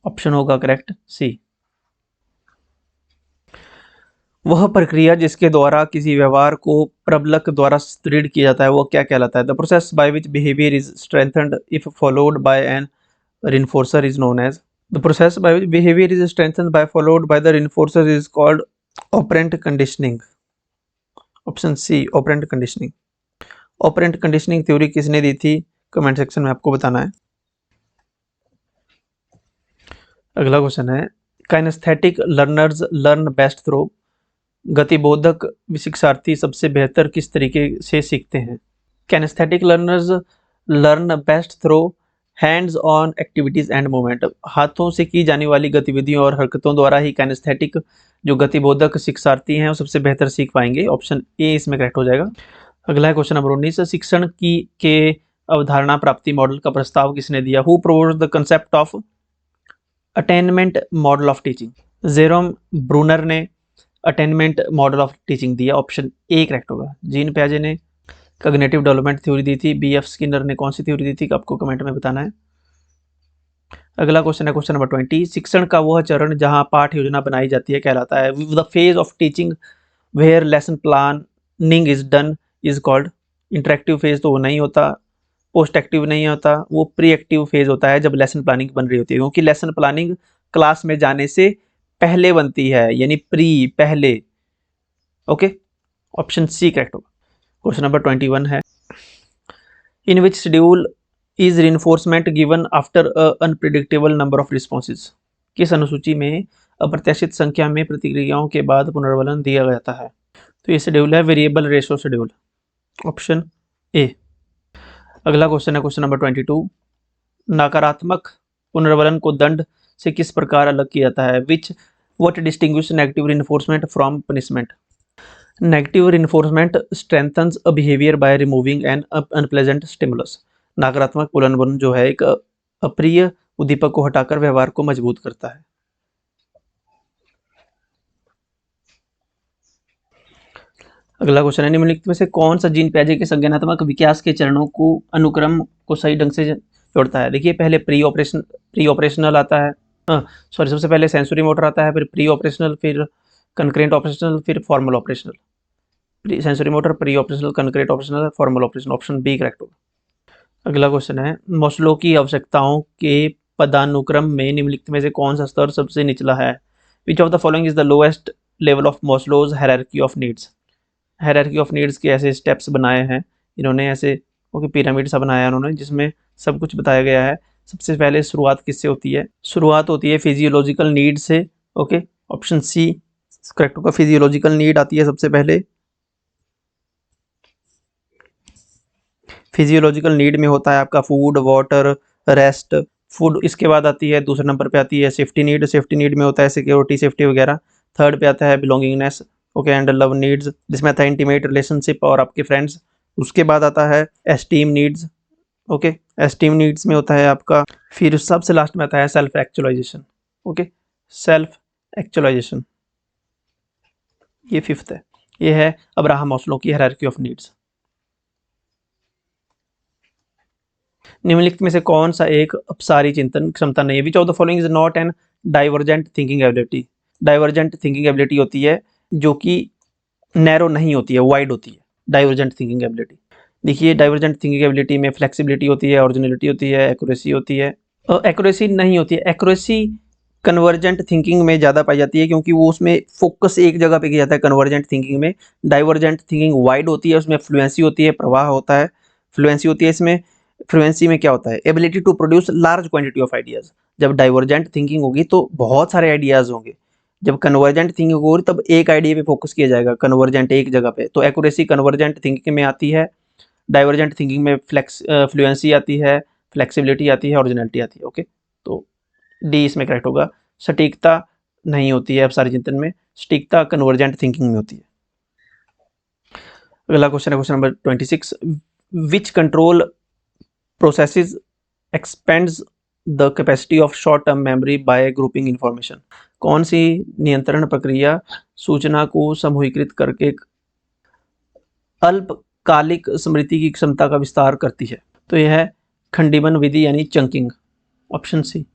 ऑप्शन होगा करेक्ट सी। वह प्रक्रिया जिसके द्वारा किसी व्यवहार को प्रबलक द्वारा दृढ़ किया जाता है वो क्या कहलाता है? The process by which behaviour is strengthened if followed by an reinforcer is known as, the process by which behavior is strengthened by followed by the reinforcer is called operant conditioning. Option C, operant conditioning। operant conditioning theory किसने दी थी? Comment section में आपको बताना है। अगला question है, kinaesthetic learners learn best through, गतिबोधक शिक्षार्थी सबसे बेहतर किस तरीके से सीखते हैं? Kinaesthetic learners learn best through hands on activities and movement, हाथों से की जाने वाली गतिविधियों और हरकतों द्वारा ही काइनेस्थेटिक जो गतिबोधक शिक्षार्थी हैं वो सबसे बेहतर सीख पाएंगे। ऑप्शन ए इसमें करेक्ट हो जाएगा। अगला है क्वेश्चन नंबर 19, शिक्षण की के अवधारणा प्राप्ति मॉडल का प्रस्ताव किसने दिया? Who proposed the concept of attainment model of teaching? Jerome Bruner ने अटेनमेंट मॉडल ऑफ टीचिंग दिया, ऑप्शन ए करेक्ट होगा। जीन प्याजे ने कॉग्निटिव डेवलपमेंट थ्योरी दी थी, बी एफ स्किनर ने कौन सी थ्योरी दी थी आपको कमेंट में बताना है। अगला क्वेश्चन है क्वेश्चन नंबर 20, शिक्षण का वह चरण जहां पाठ योजना बनाई जाती है कहलाता है? The phase of teaching where lesson planning is done is called, interactive phase तो वो नहीं होता, पोस्ट एक्टिव नहीं होता, वो प्री एक्टिव फेज होता है जब लेसन प्लानिंग बन रही होती है, क्योंकि लेसन प्लानिंग क्लास में जाने से पहले बनती है, यानी प्री, पहले। ओके, ऑप्शन सी करेक्ट होगा। क्वेश्चन नंबर 21 है, in which schedule is reinforcement given after a unpredictable number of responses, किस अनुसूची में अप्रत्याशित संख्या में प्रतिक्रियाओं के बाद पुनर्वलन दिया जाता है? तो ये शेड्यूल है variable ratio schedule, option A. अगला क्वेश्चन है क्वेश्चन नंबर 22। नकारात्मक पुनर्वलन को दंड से किस प्रकार अलग किया जाता है? What distinguish negative reinforcement from punishment? Negative reinforcement strengthens a behaviour by removing N unpleasant stimulus. नकारात्मक पुनर्वलन जो है एक अप्रिय उद्दीपक को हटाकर व्यवहार को मजबूत करता है। अगला क्वेश्चन है निम्नलिखित में से कौन सा जीन प्याजे के संज्ञानात्मक विकास के चरणों को अनुक्रम को सही ढंग से जोड़ता है? देखिए पहले प्री ऑपरेशनल आता है, सबसे पहले सेंसरी मोटर आता है, फिर प्री ऑपरेशनल, फिर कंकरेंट ऑपरेशनल, फिर formal operational. Pre sensory motor, pre operational, concrete operational, formal operational, option B correct होगा। अगला क्वेश्चन है मॉस्लो की आवश्यकताओं के पदानुक्रम में निम्नलिखित में से कौन सा स्तर सबसे निचला है? Which of the following is the lowest level of Maslow's hierarchy of needs? Hierarchy of needs के ऐसे स्टेप्स बनाए हैं इन्होंने, ऐसे ओके पिरामिड सा बनाया है उन्होंने जिसमें सब कुछ बताया गया है। सबसे पहले शुरुआत किससे होती है? शुरुआत होती है फिजियोलॉजिकल नीड से, ओके, ऑप्शन सी करेक्ट होगा। फिजियोलॉजिकल नीड आती है सबसे पहले, फिजियोलॉजिकल नीड में होता है आपका फूड, वाटर, रेस्ट, फूड। इसके बाद आती है दूसरे नंबर पे आती है सेफ्टी नीड, सेफ्टी नीड में होता है सिक्योरिटी, सेफ्टी वगैरह। थर्ड पे आता है belongingness, okay, and love needs जिसमें आता है इंटीमेट रिलेशनशिप और आपके फ्रेंड्स। उसके बाद आता है esteem needs, okay, esteem needs में होता है आपका, फिर सबसे लास्ट में आता है self actualization, okay, self actualization, ये फिफ्थ है। ये है अब्राहम मास्लो की हायरार्की ऑफ नीड्स। निम्नलिखित में से कौन सा एक अपसारी चिंतन क्षमता नहीं है? Which of the following is not an divergent thinking ability? Divergent thinking ability होती है जो कि नैरो नहीं होती है, वाइड होती है डाइवर्जेंट थिंकिंग एबिलिटी। देखिए डाइवर्जेंट थिंकिंग एबिलिटी में फ्लेक्सिबिलिटी होती है, ओरिजिनलिटी होती है, एक्यूरेसी होती है। एक्यूरेसी नहीं होती है, एक्यूरेसी कन्वर्जेंट थिंकिंग में ज़्यादा पाई जाती है क्योंकि वो उसमें फोकस एक जगह पे किया जाता है कन्वर्जेंट थिंकिंग में। डाइवर्जेंट थिंकिंग वाइड होती है, उसमें फ्लुएंसी होती है, प्रवाह होता है, फ्लुएंसी होती है। इसमें फ्लुएंसी में क्या होता है? Ability to produce large quantity of ideas. जब डाइवर्जेंट थिंकिंग होगी तो बहुत सारे आइडियाज होंगे, जब कन्वर्जेंट थिंकिंग होगी तब एक आइडिया पे फोकस किया जाएगा, कन्वर्जेंट एक जगह पे। तो एक्यूरेसी कन्वर्जेंट थिंकिंग में आती है, डाइवर्जेंट थिंकिंग में फ्लुएंसी आती है, फ्लेक्सिबिलिटी आती है, ओरिजिनलिटी आती है, ओके। तो डी इसमें करेक्ट होगा। सटीकता नहीं होती है अपसारी चिंतन में, सटीकता कन्वर्जेंट थिंकिंग में होती है। अगला क्वेश्चन है question number 26। Which control processes expends the capacity of short term memory bye grouping information? कौन सी नियंत्रण प्रक्रिया सूचना को समूहीकृत करके अल्पकालिक स्मृति की क्षमता का विस्तार करती है? तो यह है खंडीबन विधि यानी chunking, option C.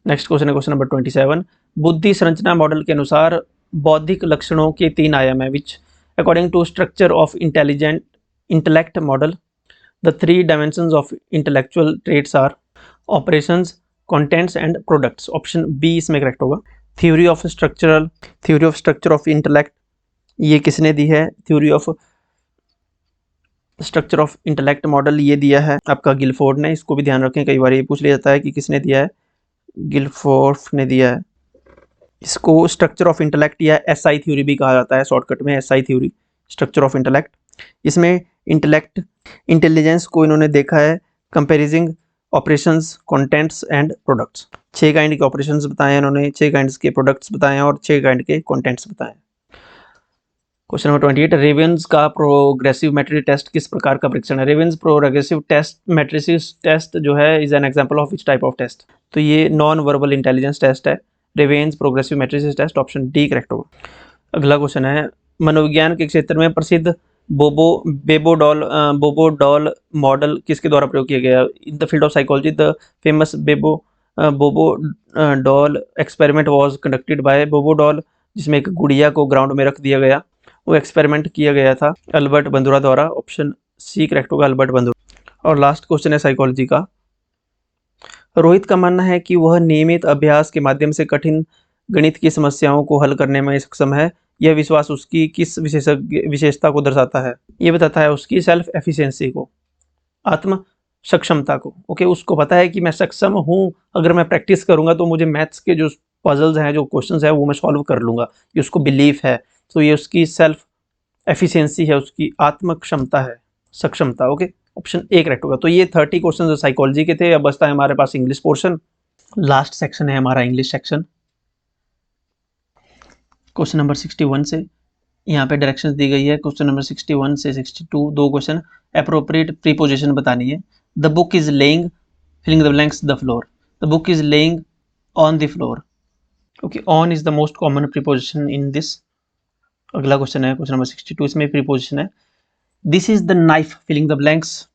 Next question है क्वेश्चन नंबर 27। बुद्धि संरचना मॉडल के अनुसार बौद्धिक लक्षणों के 3 आयाम है which according to structure of intellect model the 3 dimensions of intellectual traits are operations, contents and products. Option B इसमें करेक्ट होगा। Theory of structure of intellect ये किसने दी है? Theory of structure of intellect model ये दिया है आपका गिलफोर्ड ने। इसको भी ध्यान रखें, कई बार ये पूछ लिया जाता है कि किसने दिया है, गिलफोर्ड ने दिया है। इसको स्ट्रक्चर ऑफ इंटेलेक्ट या एसआई थ्योरी भी कहा जाता है, शॉर्टकट में SI theory, structure of intellect. इसमें इंटेलिजेंस को इन्होंने देखा है कंपेरिजिंग operations, contents and products. 6 kind के ऑपरेशंस बताए इन्होंने, 6 काइंड के प्रोडक्ट्स बताए हैं और 6 काइंड के कंटेंट्स बताए। Question number 28। रेवेन्स का प्रोग्रेसिव मैट्रिक टेस्ट किस प्रकार का परीक्षण है? Raven's progressive test matrix test जो है is an example of which type of test? तो ये नॉन वर्बल इंटेलिजेंस टेस्ट है, Raven's progressive matrix test, option D correct होगा। अगला क्वेश्चन है मनोविज्ञान के क्षेत्र में प्रसिद्ध बोबो डॉल मॉडल किसके द्वारा प्रयोग किया गया? In the field of psychology the famous Bobo doll experiment was conducted by Bobo doll, जिसमें एक गुड़िया को ग्राउंड में रख दिया गया, वो एक्सपेरिमेंट किया गया था अल्बर्ट बंदुरा द्वारा, ऑप्शन सी करेक्ट होगा, अल्बर्ट बंदुरा। और लास्ट क्वेश्चन है साइकोलॉजी का। रोहित का मानना है कि वह नियमित अभ्यास के माध्यम से कठिन गणित की समस्याओं को हल करने में सक्षम है। यह विश्वास उसकी किस विशेषता को दर्शाता है? ये बताता है उसकी सेल्फ एफिशिएंसी को, आत्म सक्षमता को। ओके, उसको पता है कि मैं सक्षम हूँ, अगर मैं प्रैक्टिस करूंगा तो मुझे मैथ्स के जो पजल्स हैं, जो क्वेश्चंस हैं, वो मैं सॉल्व कर लूंगा। ये उसको बिलीफ है, तो ये उसकी सेल्फ एफिशिएंसी है, उसकी आत्म क्षमता है, सक्षमता। ओके, ऑप्शन ए करेक्ट होगा। तो ये 30 क्वेश्चन साइकोलॉजी के थे। अब बचता है हमारे पास इंग्लिश पोर्शन। लास्ट सेक्शन है हमारा इंग्लिश सेक्शन। क्वेश्चन नंबर 61 से यहाँ पे डायरेक्शंस दी गई है। क्वेश्चन नंबर 61 से 62 दो क्वेश्चन, अप्रोप्रिएट प्रीपोजिशन बतानी है। The book is laying, filling the blanks, the floor. The book is laying on the floor. Okay, on is the most common preposition in this. अगला question है question number 62, इसमें preposition है this is the knife, filling the blanks,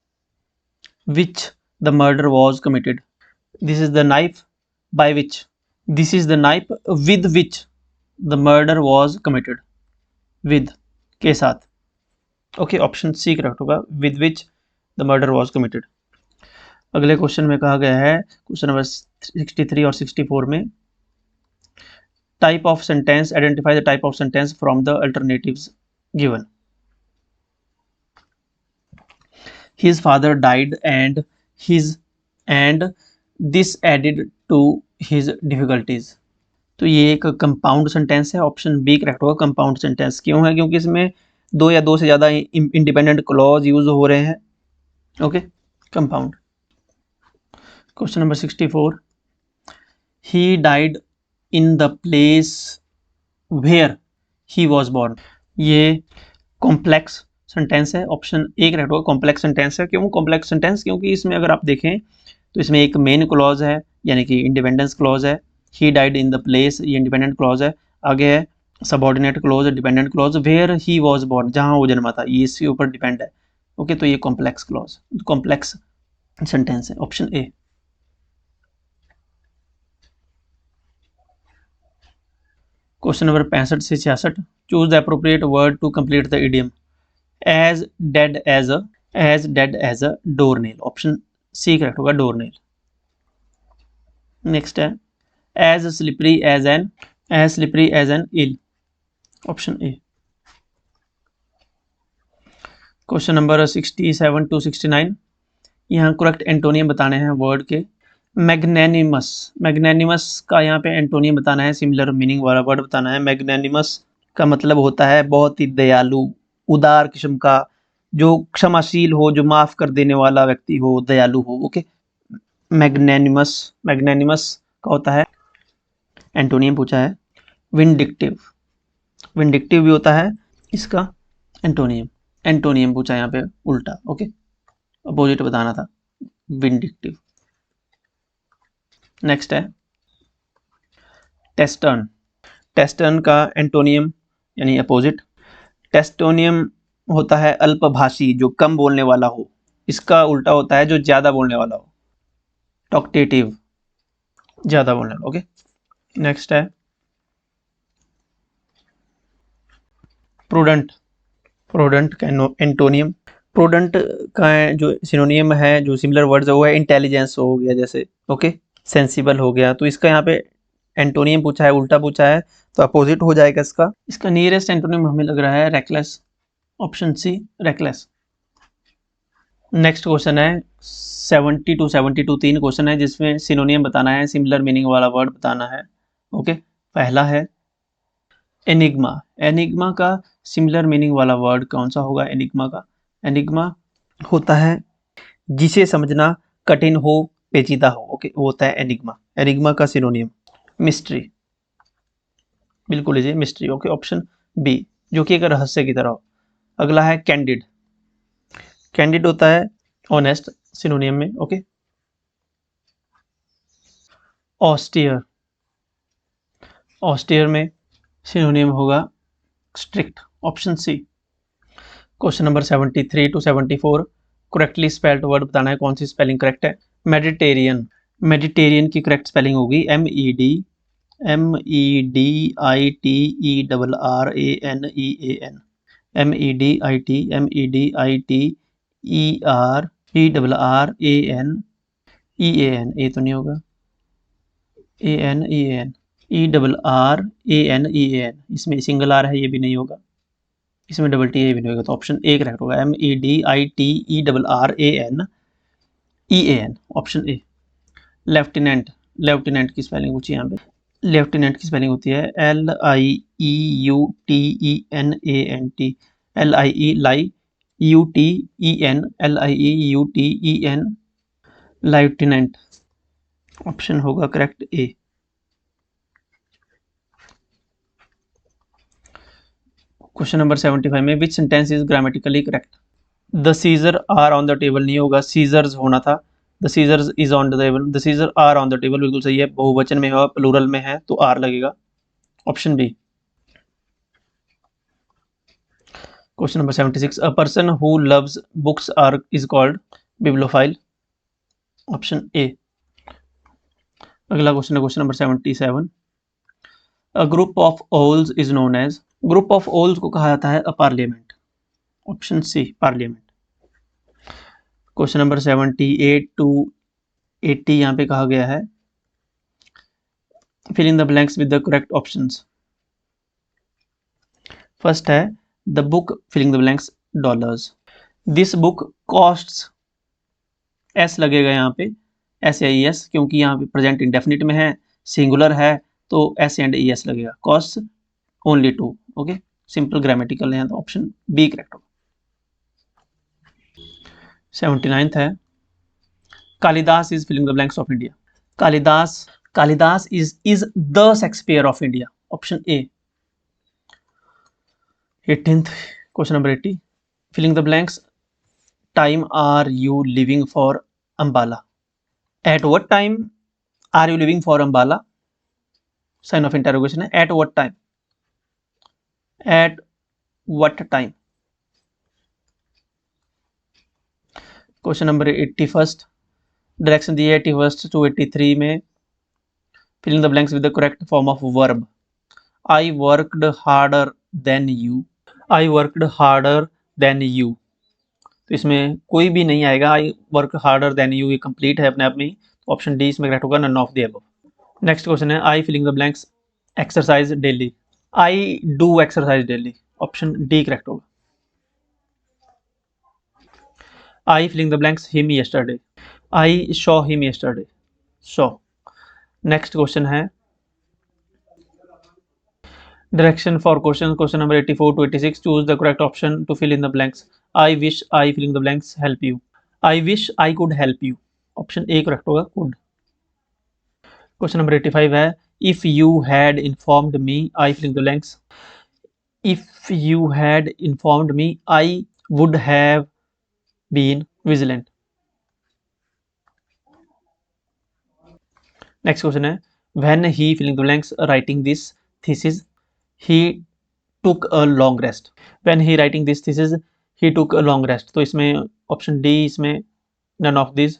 which the murder was committed. This is the knife by which, this is the knife with which the murder was committed. With के साथ। Okay, option C correct होगा, with which the murder was committed। अगले question में कहा गया है question number 63 और 64 में, type of sentence, identify the type of sentence from the alternatives given. His father died and this added to his difficulties। तो ये एक कंपाउंड सेंटेंस है, ऑप्शन बी करेक्ट होगा। कंपाउंड सेंटेंस क्यों है? क्योंकि इसमें दो या दो से ज़्यादा इंडिपेंडेंट क्लॉज यूज हो रहे हैं। Okay, compound. Question number 64, he died in the place where he was born. ये कॉम्प्लेक्स सेंटेंस है, ऑप्शन ए करेक्ट होगा। कॉम्प्लेक्स सेंटेंस है। क्यों कॉम्प्लेक्स सेंटेंस? क्योंकि इसमें अगर आप देखें तो इसमें एक मेन क्लॉज है, यानी कि इंडिपेंडेंस क्लॉज है। He died in the place, ये इंडिपेंडेंट क्लॉज है। आगे है subordinate clause, dependent clause. Where he was born, जहां वो जन्मा था, ये इसके ऊपर डिपेंड है। ओके, तो ये कॉम्प्लेक्स क्लॉज, कॉम्प्लेक्स सेंटेंस है, ऑप्शन ए। क्वेश्चन नंबर 65 से 66, choose the appropriate word to complete the idiom. as dead as a doornail, option C correct होगा, डोरनेल। नेक्स्ट है as slippery as an eel, option A. Question number 67 to 69, यहाँ correct antonym बताने हैं word के। मैग्नेनिमस का यहाँ पे antonym बताना है, सिमिलर मीनिंग वाला वर्ड बताना है। मैग्नेनिमस का मतलब होता है बहुत ही दयालु, उदार किस्म का, जो क्षमाशील हो, जो माफ कर देने वाला व्यक्ति हो, दयालु हो। ओके, मैग्नेनिमस का होता है, एंटोनियम पूछा है विंडिक्टिव। विंडिक्टिव भी होता है इसका एंटोनियम पूछा है यहाँ पे उल्टा। ओके, अपोजिट बताना था, विंडिक्टिव। नेक्स्ट है टेस्टर्न का एंटोनियम यानी अपोजिट। टेस्टोनियम होता है अल्पभाषी, जो कम बोलने वाला हो। इसका उल्टा होता है जो ज्यादा बोलने वाला हो, टॉक्टेटिव, ज्यादा बोलने वाला। ओके, नेक्स्ट है प्रूडेंट का एंटोनियम। प्रूडेंट का जो सिनोनियम है, जो सिमिलर वर्ड्स है, वो है इंटेलिजेंस हो गया जैसे। ओके, सेंसिबल हो गया। तो इसका यहाँ पे एंटोनियम पूछा है, उल्टा पूछा है, तो अपोजिट हो जाएगा इसका नियरेस्ट एंटोनियम हमें लग रहा है reckless, option C reckless. Next question है 70 टू 72, तीन क्वेश्चन है जिसमें सिनोनियम बताना है, सिमिलर मीनिंग वाला वर्ड बताना है। ओके, पहला है एनिग्मा का सिमिलर मीनिंग वाला वर्ड कौन सा होगा? एनिग्मा होता है जिसे समझना कठिन हो, पेचीदा हो। ओके, वो होता है एनिग्मा का सिनोनियम मिस्ट्री, बिल्कुल लीजिए मिस्ट्री। ओके, ऑप्शन बी, जो कि एक रहस्य की तरह हो। अगला है कैंडिड होता है ऑनेस्ट सिनोनियम में। ओके, ऑस्टियर में सिनोनियम होगा strict, option C. Question number 73 to 74, correctly spelled word बताना है, कौन सी स्पेलिंग करेक्ट है? मेडिटेरियन की करेक्ट स्पेलिंग होगी MEDITERRAN, MEDITERRAN, ए तो नहीं होगा, ERRAN, इसमें सिंगल आर है, ये भी नहीं होगा, इसमें डबल टी, ये भी नहीं होगा। तो ऑप्शन ए करेक्ट होगा, MEDITERRAN EAN, option A. Lieutenant, lieutenant की स्पेलिंग पूछी यहाँ पे। लेफ्टिनेंट की स्पेलिंग होती है LIEUTENANT, LIEUTEN, लाइeutenant, ऑप्शन होगा करेक्ट ए। क्वेश्चन नंबर 75 में which sentence is grammatically correct? The scissor are on the table नहीं होगा, सीजर्स होना था। The scissors is on the table, the scissor are on the table बिल्कुल सही है। बहुवचन में है, प्लूरल में है तो आर लगेगा, option B. Question number 76, a person who loves books are is called bibliophile, option A. अगला क्वेश्चन है question number 77, a group of owls is known as, group of owls को कहा जाता है a parliament, option C parliament. Question number 78 to 80 यहाँ पे कहा गया है fill in the blanks with the correct options. First है the book filling the blanks dollars, this book costs, S लगेगा यहाँ पे, SAES, क्योंकि यहाँ पे प्रेजेंट इंडेफिनिट में है, सिंगुलर है तो S एंड ES लगेगा। Cost only two, okay, simple grammatical है तो ऑप्शन बी करेक्ट होगा। 79th है Kalidas is filling the blanks of India, Kalidas is the Shakespeare of India, option A. 18th question number 80, filling the blanks time are you living for Ambala, at what time are you living for Ambala, sign of interrogation है, at what time, at what time. Question number 81, direction दी है 81 to 83 में, filling the blanks with the correct form of verb. I worked harder than you, I worked harder than you, तो इसमें कोई भी नहीं आएगा, I work harder than you ये कंप्लीट है अपने आप में, ऑप्शन डी इसमें करेक्ट होगा, none of the above. Next question है I filling the blanks exercise daily, I do exercise daily, option D correct होगा। आई filling the blanks him yesterday, I saw him yesterday, saw. Next question है direction for question number 84 to 86, choose the correct option to fill in the blanks. I wish I filling the blanks help you, I wish I could help you, option A correct होगा, could. Question number 85 है if you had informed me I filling the blanks, if you had informed me I would have been vigilant. Next question है when he filling the blanks writing this thesis he took a long rest, when he writing this thesis he took a long rest, तो इसमें option D इसमें none of this.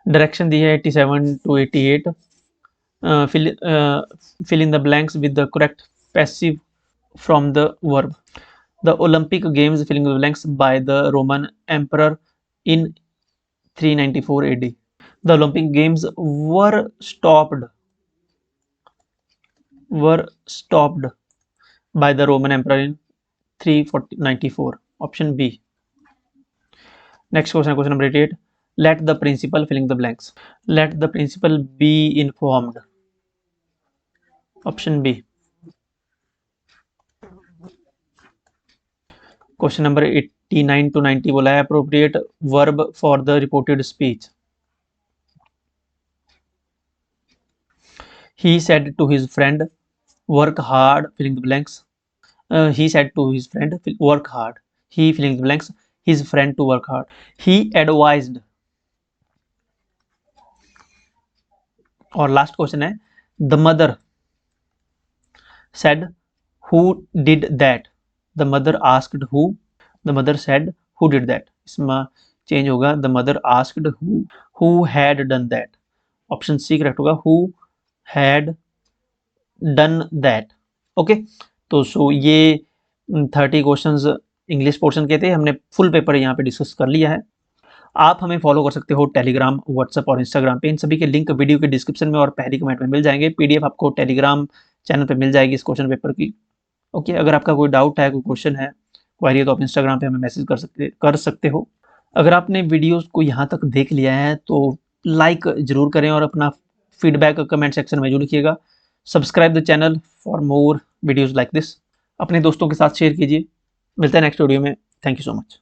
Direction दी है 87 to 88, fill in the blanks with the correct passive from the verb. The Olympic Games filling the blanks by the Roman Emperor in 394 AD. The Olympic Games were stopped by the Roman Emperor in 394. Option B. Next question, question number 88. Let the principal filling the blanks. Let the principal be informed. Option B. Question number 89 to 90 बोला है appropriate verb for the reported speech. He said to his friend work hard filling the blanks, he said to his friend work hard, he filling the blanks his friend to work hard, he advised. और last question है the mother said who did that, the mother asked who, the mother said who did that, इसमें change होगा the mother asked who had done that, option C correct होगा, who had done that. Okay, तो so ये 30 questions English portion के थे, हमने full paper यहाँ पे डिस्कस कर लिया है। आप हमें फॉलो कर सकते हो टेलीग्राम, व्हाट्सएप और इंस्टाग्राम पे, इन सभी के लिंक वीडियो के डिस्क्रिप्शन में और पहली कमेंट में मिल जाएंगे। PDF आपको टेलीग्राम चैनल पे मिल जाएगी इस क्वेश्चन पेपर की। ओके, अगर आपका कोई डाउट है, कोई क्वेश्चन है, क्वारी है तो आप इंस्टाग्राम पे हमें मैसेज कर सकते हो। अगर आपने वीडियोस को यहाँ तक देख लिया है तो लाइक ज़रूर करें और अपना फीडबैक कमेंट सेक्शन में जरूर लिखिएगा। Subscribe the channel for more videos like this. अपने दोस्तों के साथ शेयर कीजिए। मिलते हैं नेक्स्ट वीडियो में। Thank you so much.